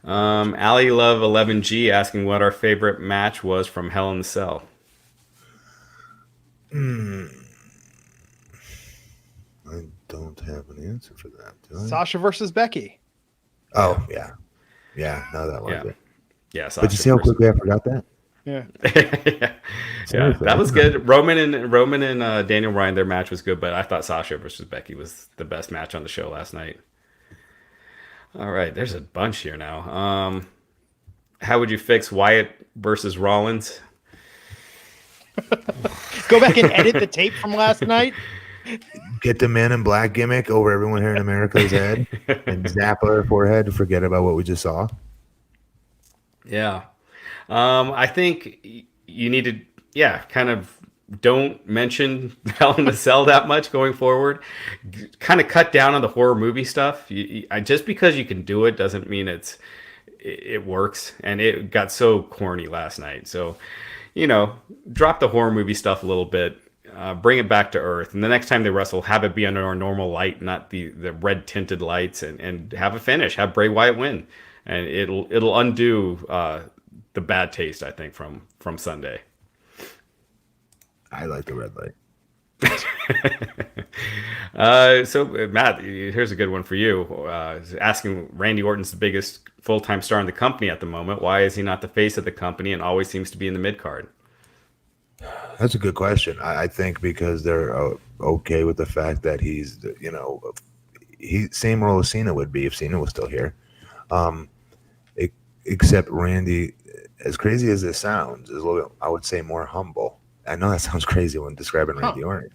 Ali Love 11G asking what our favorite match was from Hell in a Cell. I don't have an answer for that. Do I? Sasha versus Becky. Oh yeah, no, that was it. Yeah, Sasha. But you see how quickly I forgot that? Yeah. Yeah, that was good. Roman and Daniel Bryan, their match was good, but I thought Sasha versus Becky was the best match on the show last night. All right, there's a bunch here now. How would you fix Wyatt versus Rollins? Go back and edit the tape from last night. Get the Man in Black gimmick over everyone here in America's head and zap their forehead to forget about what we just saw. Yeah. I think you need to, kind of don't mention Hell in a Cell that much going forward. Kind of cut down on the horror movie stuff. Just because you can do it doesn't mean it works. And it got so corny last night. So, drop the horror movie stuff a little bit. Bring it back to earth. And the next time they wrestle, have it be under our normal light, not the red tinted lights, and have a finish. Have Bray Wyatt win. And it'll undo the bad taste, I think, from Sunday. I like the red light. So Matt, here's a good one for you. Asking Randy Orton's the biggest full-time star in the company at the moment. Why is he not the face of the company and always seems to be in the mid-card? That's a good question. I think because they're okay with the fact that he's, same role as Cena would be if Cena was still here. Except Randy, as crazy as this sounds, is a little bit, I would say, more humble. I know that sounds crazy when describing Randy Orton,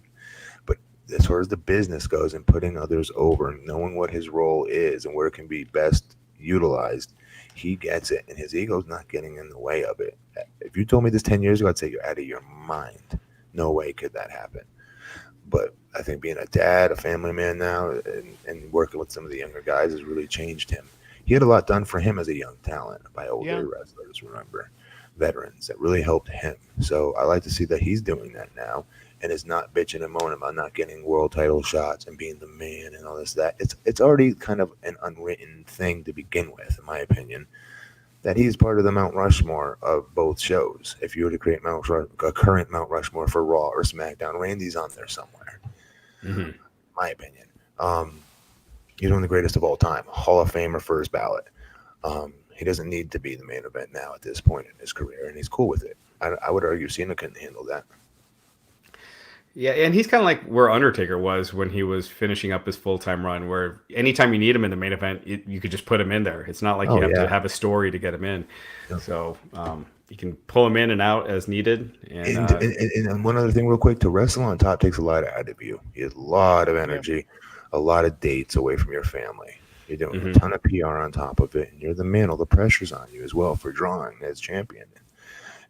but as far as the business goes and putting others over and knowing what his role is and where it can be best utilized, he gets it, and his ego's not getting in the way of it. If you told me this 10 years ago, I'd say you're out of your mind. No way could that happen. But I think being a dad, a family man now, and working with some of the younger guys has really changed him. He had a lot done for him as a young talent by older wrestlers, remember, veterans that really helped him. So I like to see that he's doing that now and is not bitching and moaning about not getting world title shots and being the man and all this, that. It's already kind of an unwritten thing to begin with, in my opinion, that he's part of the Mount Rushmore of both shows. If you were to create a current Mount Rushmore for Raw or SmackDown, Randy's on there somewhere, my opinion. He's one of the greatest of all time, Hall of Famer first ballot. He doesn't need to be the main event now at this point in his career, and he's cool with it. I would argue Cena couldn't handle that. Yeah, and he's kind of like where Undertaker was when he was finishing up his full-time run, where anytime you need him in the main event, you could just put him in there. It's not like you have to have a story to get him in. Yeah. So you can pull him in and out as needed. And one other thing real quick, to wrestle on top takes a lot out of you. You have a lot of energy, a lot of dates away from your family. You're doing a ton of PR on top of it, and you're the man. All the pressure's on you as well for drawing as champion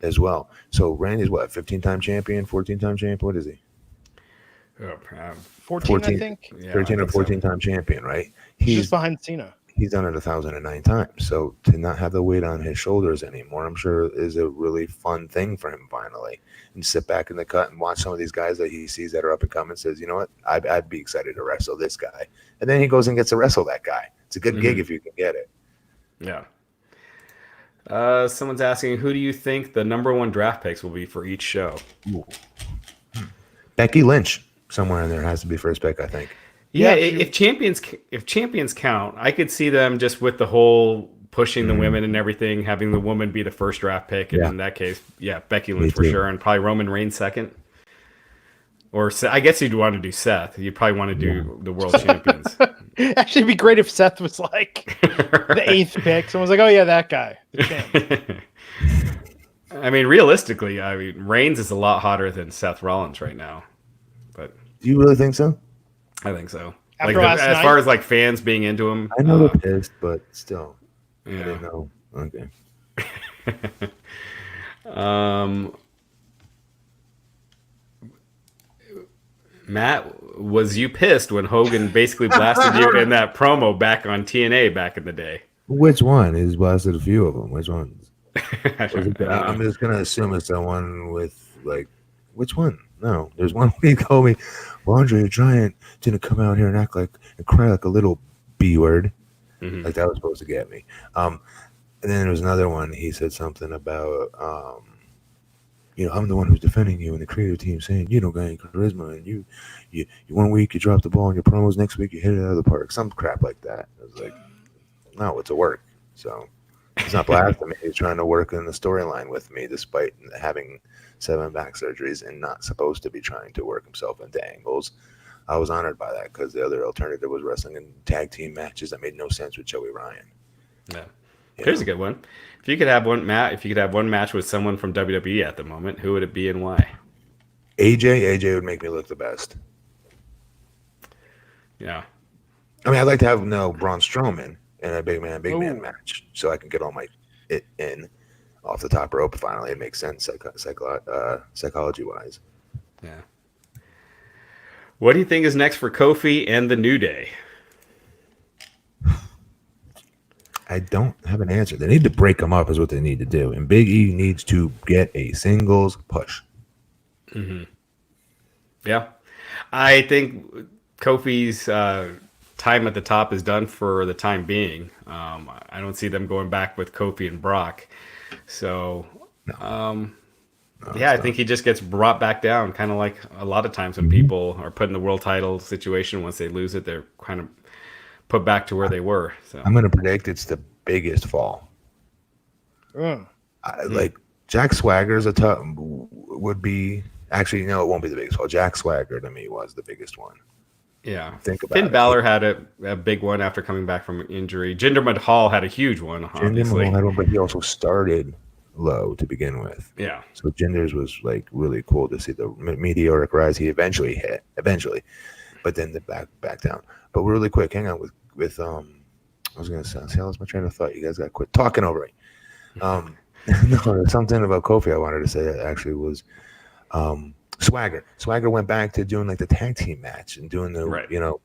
as well. So Randy's what, 15-time champion, 14-time champion? What is he? 14, I think. Yeah, 13 or 14-time champion, right? He's just behind Cena. He's done it 1,009 times. So to not have the weight on his shoulders anymore, I'm sure is a really fun thing for him finally. And sit back in the cut and watch some of these guys that he sees that are up and coming and says, you know what, I'd be excited to wrestle this guy. And then he goes and gets to wrestle that guy. It's a good gig if you can get it. Yeah. Someone's asking, who do you think the number one draft picks will be for each show? Ooh. Becky Lynch. Somewhere in there has to be first pick, I think. Yeah, if champions count, I could see them just with the whole pushing the women and everything, having the woman be the first draft pick, and in that case, Becky Lynch for sure, and probably Roman Reigns second. Or I guess you'd want to do Seth. You'd probably want to do the world champions. Actually, it'd be great if Seth was like the 8th pick. Someone's like, "Oh yeah, that guy." I mean, realistically, Reigns is a lot hotter than Seth Rollins right now. But do you really think so? I think so. After like as far as like fans being into him, I know they're pissed, but still, yeah. I didn't know. Okay. Matt, was you pissed when Hogan basically blasted you in that promo back on TNA back in the day? Which one? He's blasted a few of them. Which ones? I'm just gonna assume it's the one with like, which one? No, there's one where he told me, well, Andre the Giant didn't come out here and act like and cry like a little B word. Like that was supposed to get me. And then there was another one. He said something about, I'm the one who's defending you, and the creative team saying you don't got any charisma, and you 1 week you drop the ball in your promos, next week you hit it out of the park, some crap like that. I was like, no, it's a work. So he's not blasting me. He's trying to work in the storyline with me, despite having 7 back surgeries and not supposed to be trying to work himself into angles. I was honored by that because the other alternative was wrestling in tag team matches that made no sense with Joey Ryan. Yeah. Here's a good one. If you could have one match with someone from WWE at the moment, who would it be and why? AJ would make me look the best. Yeah. I mean, I'd like to have Braun Strowman in a big man match so I can get all my it in off the top rope. Finally, it makes sense psychology wise. Yeah. What do you think is next for Kofi and the New Day? I don't have an answer. They need to break them up is what they need to do. And Big E needs to get a singles push. Yeah. I think Kofi's time at the top is done for the time being. I don't see them going back with Kofi and Brock. So, I think he just gets brought back down, kind of like a lot of times when people are put in the world title situation. Once they lose it, they're kind of put back to where they were. So I'm going to predict it's the biggest fall. Like Jack Swagger's would be actually it won't be the biggest fall. Jack Swagger to me was the biggest one. Yeah, think about Finn it. Balor had a big one after coming back from injury. Jinder Mahal had a huge one. Jinder Mahal had one, but he also started low to begin with. Yeah. So Jinder's was like really cool to see the meteoric rise he eventually hit, but then the back down. But really quick, hang on with I was gonna say I lost my train of thought. You guys got to quit talking over me. No, there's something about Kofi I wanted to say that actually was Swagger. Swagger went back to doing like the tag team match and doing the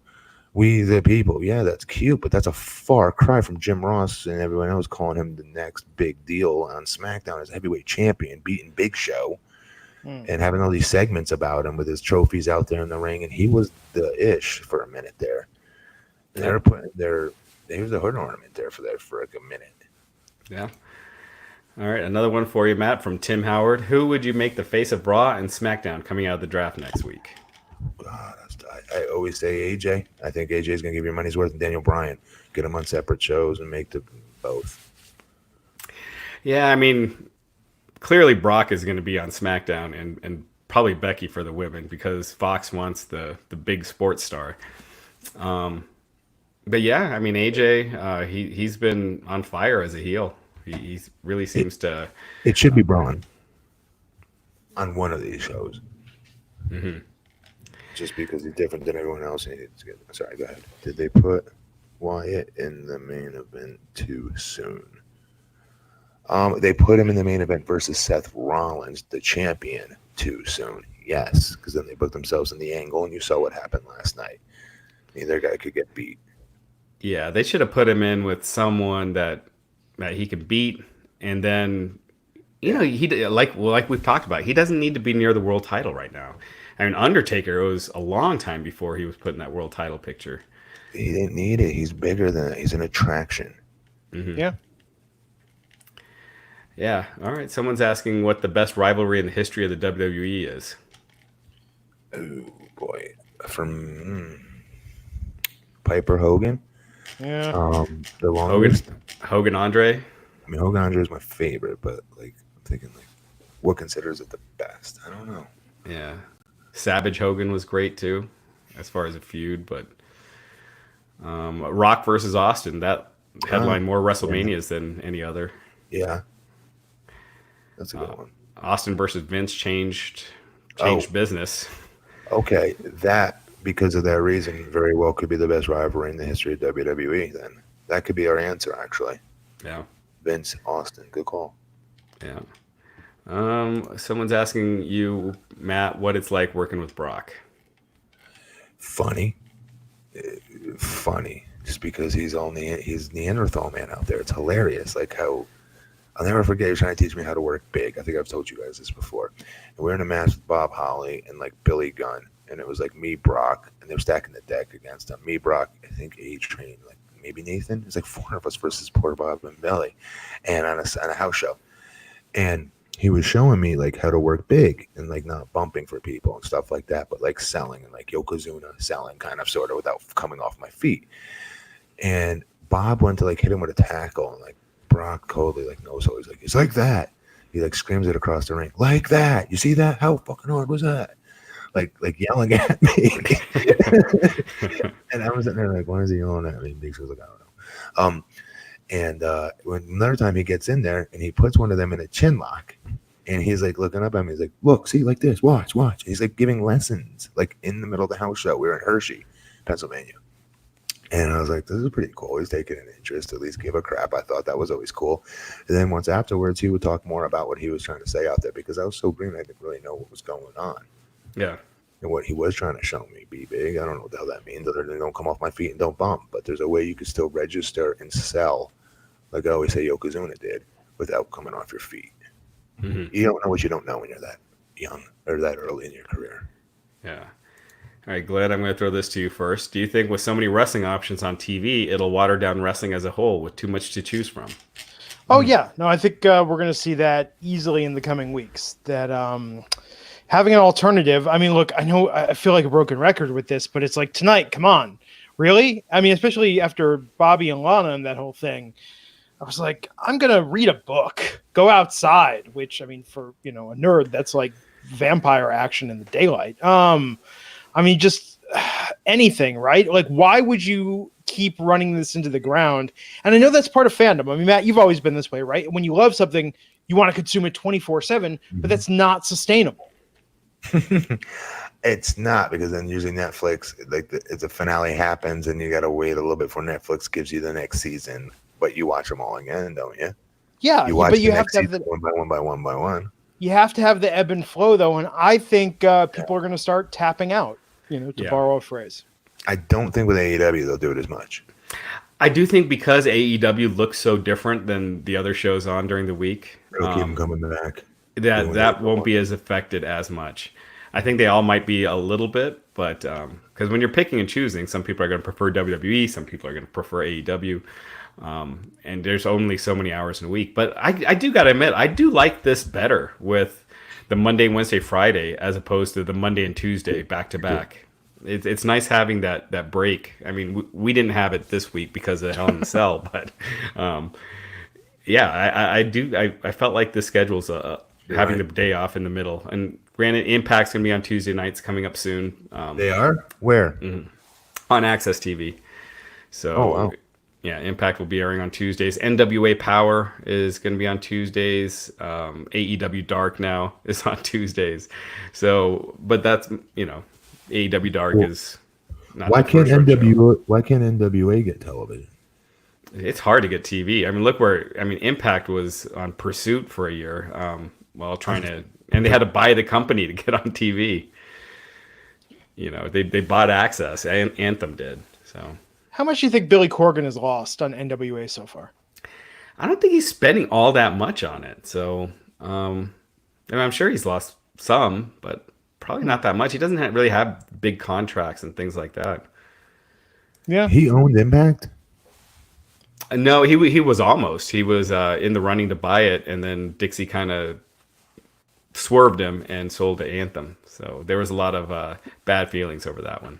we the people. Yeah, that's cute, but that's a far cry from Jim Ross and everyone else calling him the next big deal on SmackDown as heavyweight champion, beating Big Show, and having all these segments about him with his trophies out there in the ring, and he was the ish for a minute there. And they were putting he was a hood ornament there for like a minute. Yeah. All right, another one for you, Matt, from Tim Howard. Who would you make the face of Raw and SmackDown coming out of the draft next week? God, I always say AJ. I think AJ is going to give your money's worth, and Daniel Bryan. Get them on separate shows and make them both. Yeah, I mean, clearly Brock is going to be on SmackDown and probably Becky for the women because Fox wants the big sports star. But yeah, I mean, AJ, he's been on fire as a heel. He really seems to. It should be Braun on one of these shows. Mm-hmm. Just because he's different than everyone else. Sorry, go ahead. Did they put? Wyatt in the main event too soon. They put him in the main event versus Seth Rollins, the champion, too soon. Yes, because then they put themselves in the angle, and you saw what happened last night. Neither guy could get beat. Yeah, they should have put him in with someone that he could beat, and then he like we've talked about, he doesn't need to be near the world title right now. I mean, Undertaker, it was a long time before he was put in that world title picture. He didn't need it. He's bigger than that. He's an attraction. Mm-hmm. Yeah. Yeah. All right. Someone's asking what the best rivalry in the history of the WWE is. Oh boy, from Piper Hogan. Yeah. The longest. Hogan Andre. I mean, Hogan Andre is my favorite, but like I'm thinking like, what considers it the best? I don't know. Yeah. Savage Hogan was great too, as far as a feud, but Rock versus Austin, that headlined more WrestleManias than any other. Yeah. That's a good one. Austin versus Vince changed business. Okay, that, because of that reason, very well could be the best rivalry in the history of WWE. Then that could be our answer, actually. Yeah. Vince, Austin, good call. Yeah. Someone's asking you, Matt, what it's like working with Brock. Funny, just because he's Neanderthal man out there. It's hilarious, like how. I'll never forget you trying to teach me how to work big. I think I've told you guys this before. And we're in a match with Bob Holly and like Billy Gunn. And it was like me, Brock, and they were stacking the deck against him. Me, Brock, I think A-Train, like maybe Nathan. It was like 4 of us versus poor Bob and Billy. And on a house show. And he was showing me like how to work big and like not bumping for people and stuff like that, but like selling and like Yokozuna selling kind of sort of without coming off my feet. And Bob went to like hit him with a tackle and like Brock totally like knows always like it's like that. He like screams it across the ring like that. You see that? How fucking hard was that? Like yelling at me. And I was sitting there like, why is he yelling at me? Because like, I don't know. And when another time he gets in there and he puts one of them in a chin lock, and he's like looking up at me. He's like, look, see, like this, watch. And he's like giving lessons like in the middle of the house show. We were in Hershey, Pennsylvania. And I was like, this is pretty cool. He's taking an interest, at least give a crap. I thought that was always cool. And then once afterwards, he would talk more about what he was trying to say out there because I was so green, I didn't really know what was going on. Yeah. And what he was trying to show me, be big. I don't know what the hell that means other than don't come off my feet and don't bump. But there's a way you could still register and sell, like I always say Yokozuna did, without coming off your feet. Mm-hmm. You don't know what you don't know when you're that young or that early in your career. Yeah. All right, Glenn, I'm going to throw this to you first. Do you think with so many wrestling options on TV, it'll water down wrestling as a whole with too much to choose from? Oh, yeah. No, I think we're going to see that easily in the coming weeks. That having an alternative, I mean, look, I know I feel like a broken record with this, but it's like tonight, come on. Really? I mean, especially after Bobby and Lana and that whole thing, I was like, I'm going to read a book, go outside, which, I mean, for, a nerd, that's like vampire action in the daylight. I mean, just anything, right? Like, why would you keep running this into the ground? And I know that's part of fandom. I mean, Matt, you've always been this way, right? When you love something, you want to consume it 24/7, but that's not sustainable. It's not, because then usually Netflix, like the finale happens and you got to wait a little bit before Netflix gives you the next season, but you watch them all again, don't you? Yeah, but you have to have one by one. You have to have the ebb and flow, though, and I think people are going to start tapping out. To borrow a phrase. I don't think with AEW they'll do it as much. I do think because AEW looks so different than the other shows on during the week. They'll keep them coming back. That won't be as affected as much. I think they all might be a little bit, but because when you're picking and choosing, some people are going to prefer WWE, some people are going to prefer AEW, and there's only so many hours in a week. But I do got to admit, I do like this better with the Monday, Wednesday, Friday, as opposed to the Monday and Tuesday back to back. It's nice having that break. I mean, we didn't have it this week because of Hell in a Cell, but I do. I felt like the schedule's having the day off in the middle. And granted, Impact's gonna be on Tuesday nights coming up soon. They are? Where? Mm-hmm. On Access TV. So, wow. Yeah, Impact will be airing on Tuesdays. NWA Power is going to be on Tuesdays. AEW Dark now is on Tuesdays. So, but that's, AEW Dark is not Why the can't first road show. Why can't NWA get television? It's hard to get TV. I mean, look where Impact was on Pursuit for a year, while trying to, and they had to buy the company to get on TV. You know, they bought access, and Anthem did. So, How much do you think Billy Corgan has lost on NWA so far? I don't think he's spending all that much on it. So, I'm sure he's lost some, but probably not that much. He doesn't really have big contracts and things like that. Yeah. He owned Impact. No, he was almost. He was in the running to buy it, and then Dixie kind of swerved him and sold to Anthem. So there was a lot of bad feelings over that one.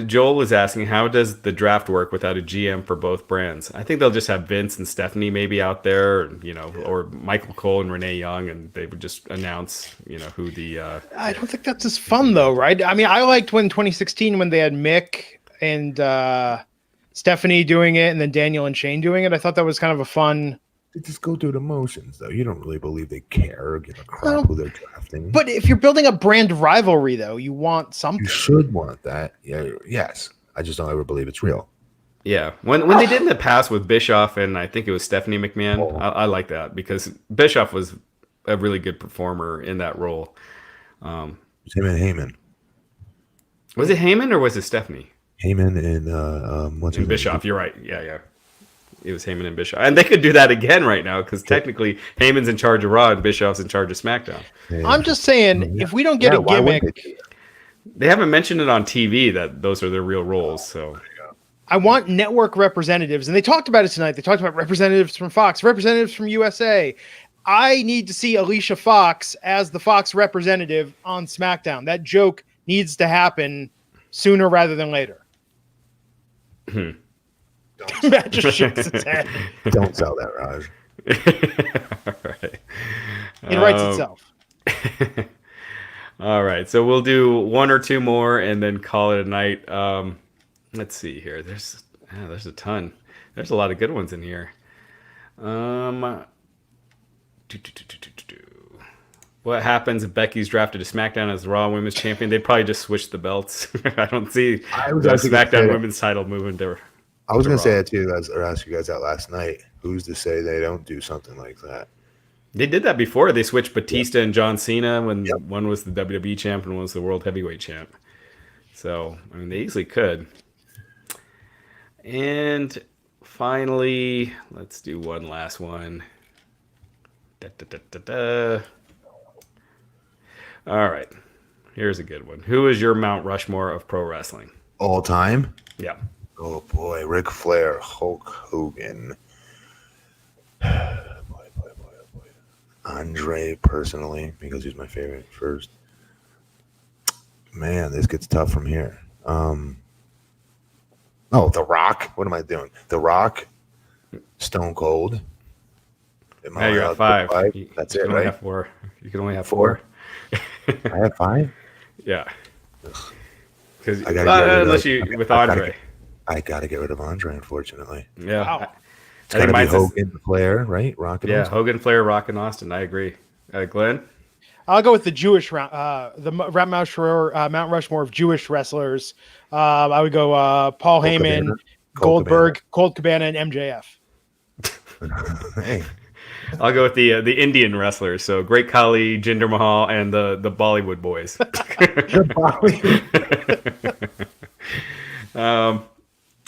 Joel is asking, how does the draft work without a GM for both brands? I think they'll just have Vince and Stephanie maybe out there, or Michael Cole and Renee Young, and they would just announce, who the. I don't think that's as fun though, right? I mean, I liked when 2016 when they had Mick and Stephanie doing it, and then Daniel and Shane doing it. I thought that was kind of a fun. They just go through the motions, though. You don't really believe they care or give a crap who they're drafting. But if you're building a brand rivalry, though, you want something. You should want that. Yeah. Yes. I just don't ever believe it's real. Yeah. When they did in the past with Bischoff and I think it was Stephanie McMahon, I like that because Bischoff was a really good performer in that role. It was him and Heyman. Was it Heyman or was it Stephanie? Heyman and what's his Bischoff. name? You're right. Yeah. It was Heyman and Bischoff. And they could do that again right now because technically Heyman's in charge of Raw and Bischoff's in charge of SmackDown. Yeah. I'm just saying, if we don't get a gimmick, they haven't mentioned it on TV that those are their real roles. So I want network representatives. And they talked about it tonight. They talked about representatives from Fox, representatives from USA. I need to see Alicia Fox as the Fox representative on SmackDown. That joke needs to happen sooner rather than later. Matt just shakes his head. Don't sell that, Raj. All right. It writes itself. All right. So we'll do one or two more and then call it a night. Let's see here. There's a ton. There's a lot of good ones in here. What happens if Becky's drafted to SmackDown as the Raw Women's Champion? They'd probably just switch the belts. I don't see the SmackDown Women's title moving there. I was going to say that to you guys, or ask you guys that last night. Who's to say they don't do something like that? They did that before. They switched Batista and John Cena when one was the WWE champ and one was the World Heavyweight champ. So, I mean, they easily could. And finally, let's do one last one. All right. Here's a good one. Who is your Mount Rushmore of pro wrestling? All time? Yeah. Oh, boy. Ric Flair, Hulk Hogan. Boy. Andre, personally, because he's my favorite first. Man, this gets tough from here. The Rock. What am I doing? The Rock, Stone Cold. Now you're at five. That's you it, can only right? have four. You can only have four. I have five? Yeah. Because with Andre. I got to get rid of Andre, unfortunately. Yeah. Wow. It's got to be Hogan, Flair, right? Rock and Austin. Hogan, Flair, Rock, and Austin. I agree. Glenn? I'll go with the Jewish round, the Mount Rushmore of Jewish wrestlers. I would go Paul Heyman, Goldberg, Colt Cabana, and MJF. Hey. I'll go with the Indian wrestlers. So Great Khali, Jinder Mahal, and the Bollywood boys.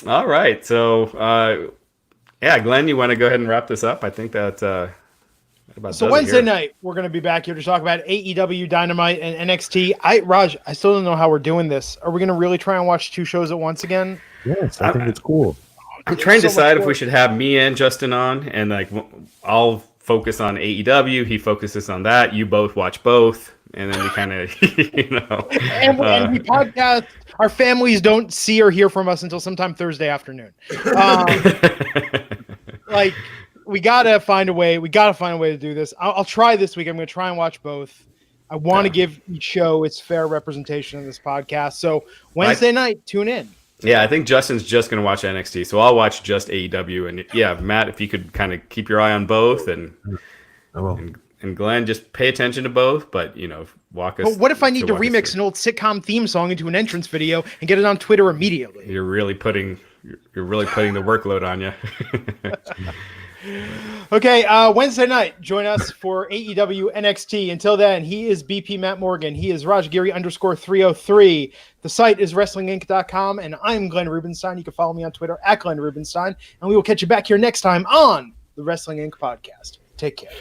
All right. So, Glenn, you want to go ahead and wrap this up? I think that So Wednesday night, we're going to be back here to talk about AEW Dynamite and NXT. Raj, I still don't know how we're doing this. Are we going to really try and watch two shows at once again? Yes, I think it's cool. I'm trying to decide if we should have me and Justin on, and I'll focus on AEW. He focuses on that. You both watch both, and then we kind of, And we podcast. Our families don't see or hear from us until sometime Thursday afternoon. We gotta find a way. We gotta find a way to do this. I'll try this week. I'm gonna try and watch both. I want to give each show its fair representation in this podcast. So Wednesday night, tune in. Yeah, I think Justin's just going to watch NXT, so I'll watch just AEW. And Matt, if you could kind of keep your eye on both, and and Glenn, just pay attention to both, but walk us. But what if I need to walk us remix through. an old sitcom theme song into an entrance video and get it on Twitter immediately? You're really putting the workload on you. Okay, Wednesday night, join us for AEW NXT. Until then, he is BP Matt Morgan. He is Raj Giri _303. The site is WrestlingInc.com, and I'm Glenn Rubenstein. You can follow me on Twitter at Glenn Rubenstein, and we will catch you back here next time on the Wrestling Inc. podcast. Take care.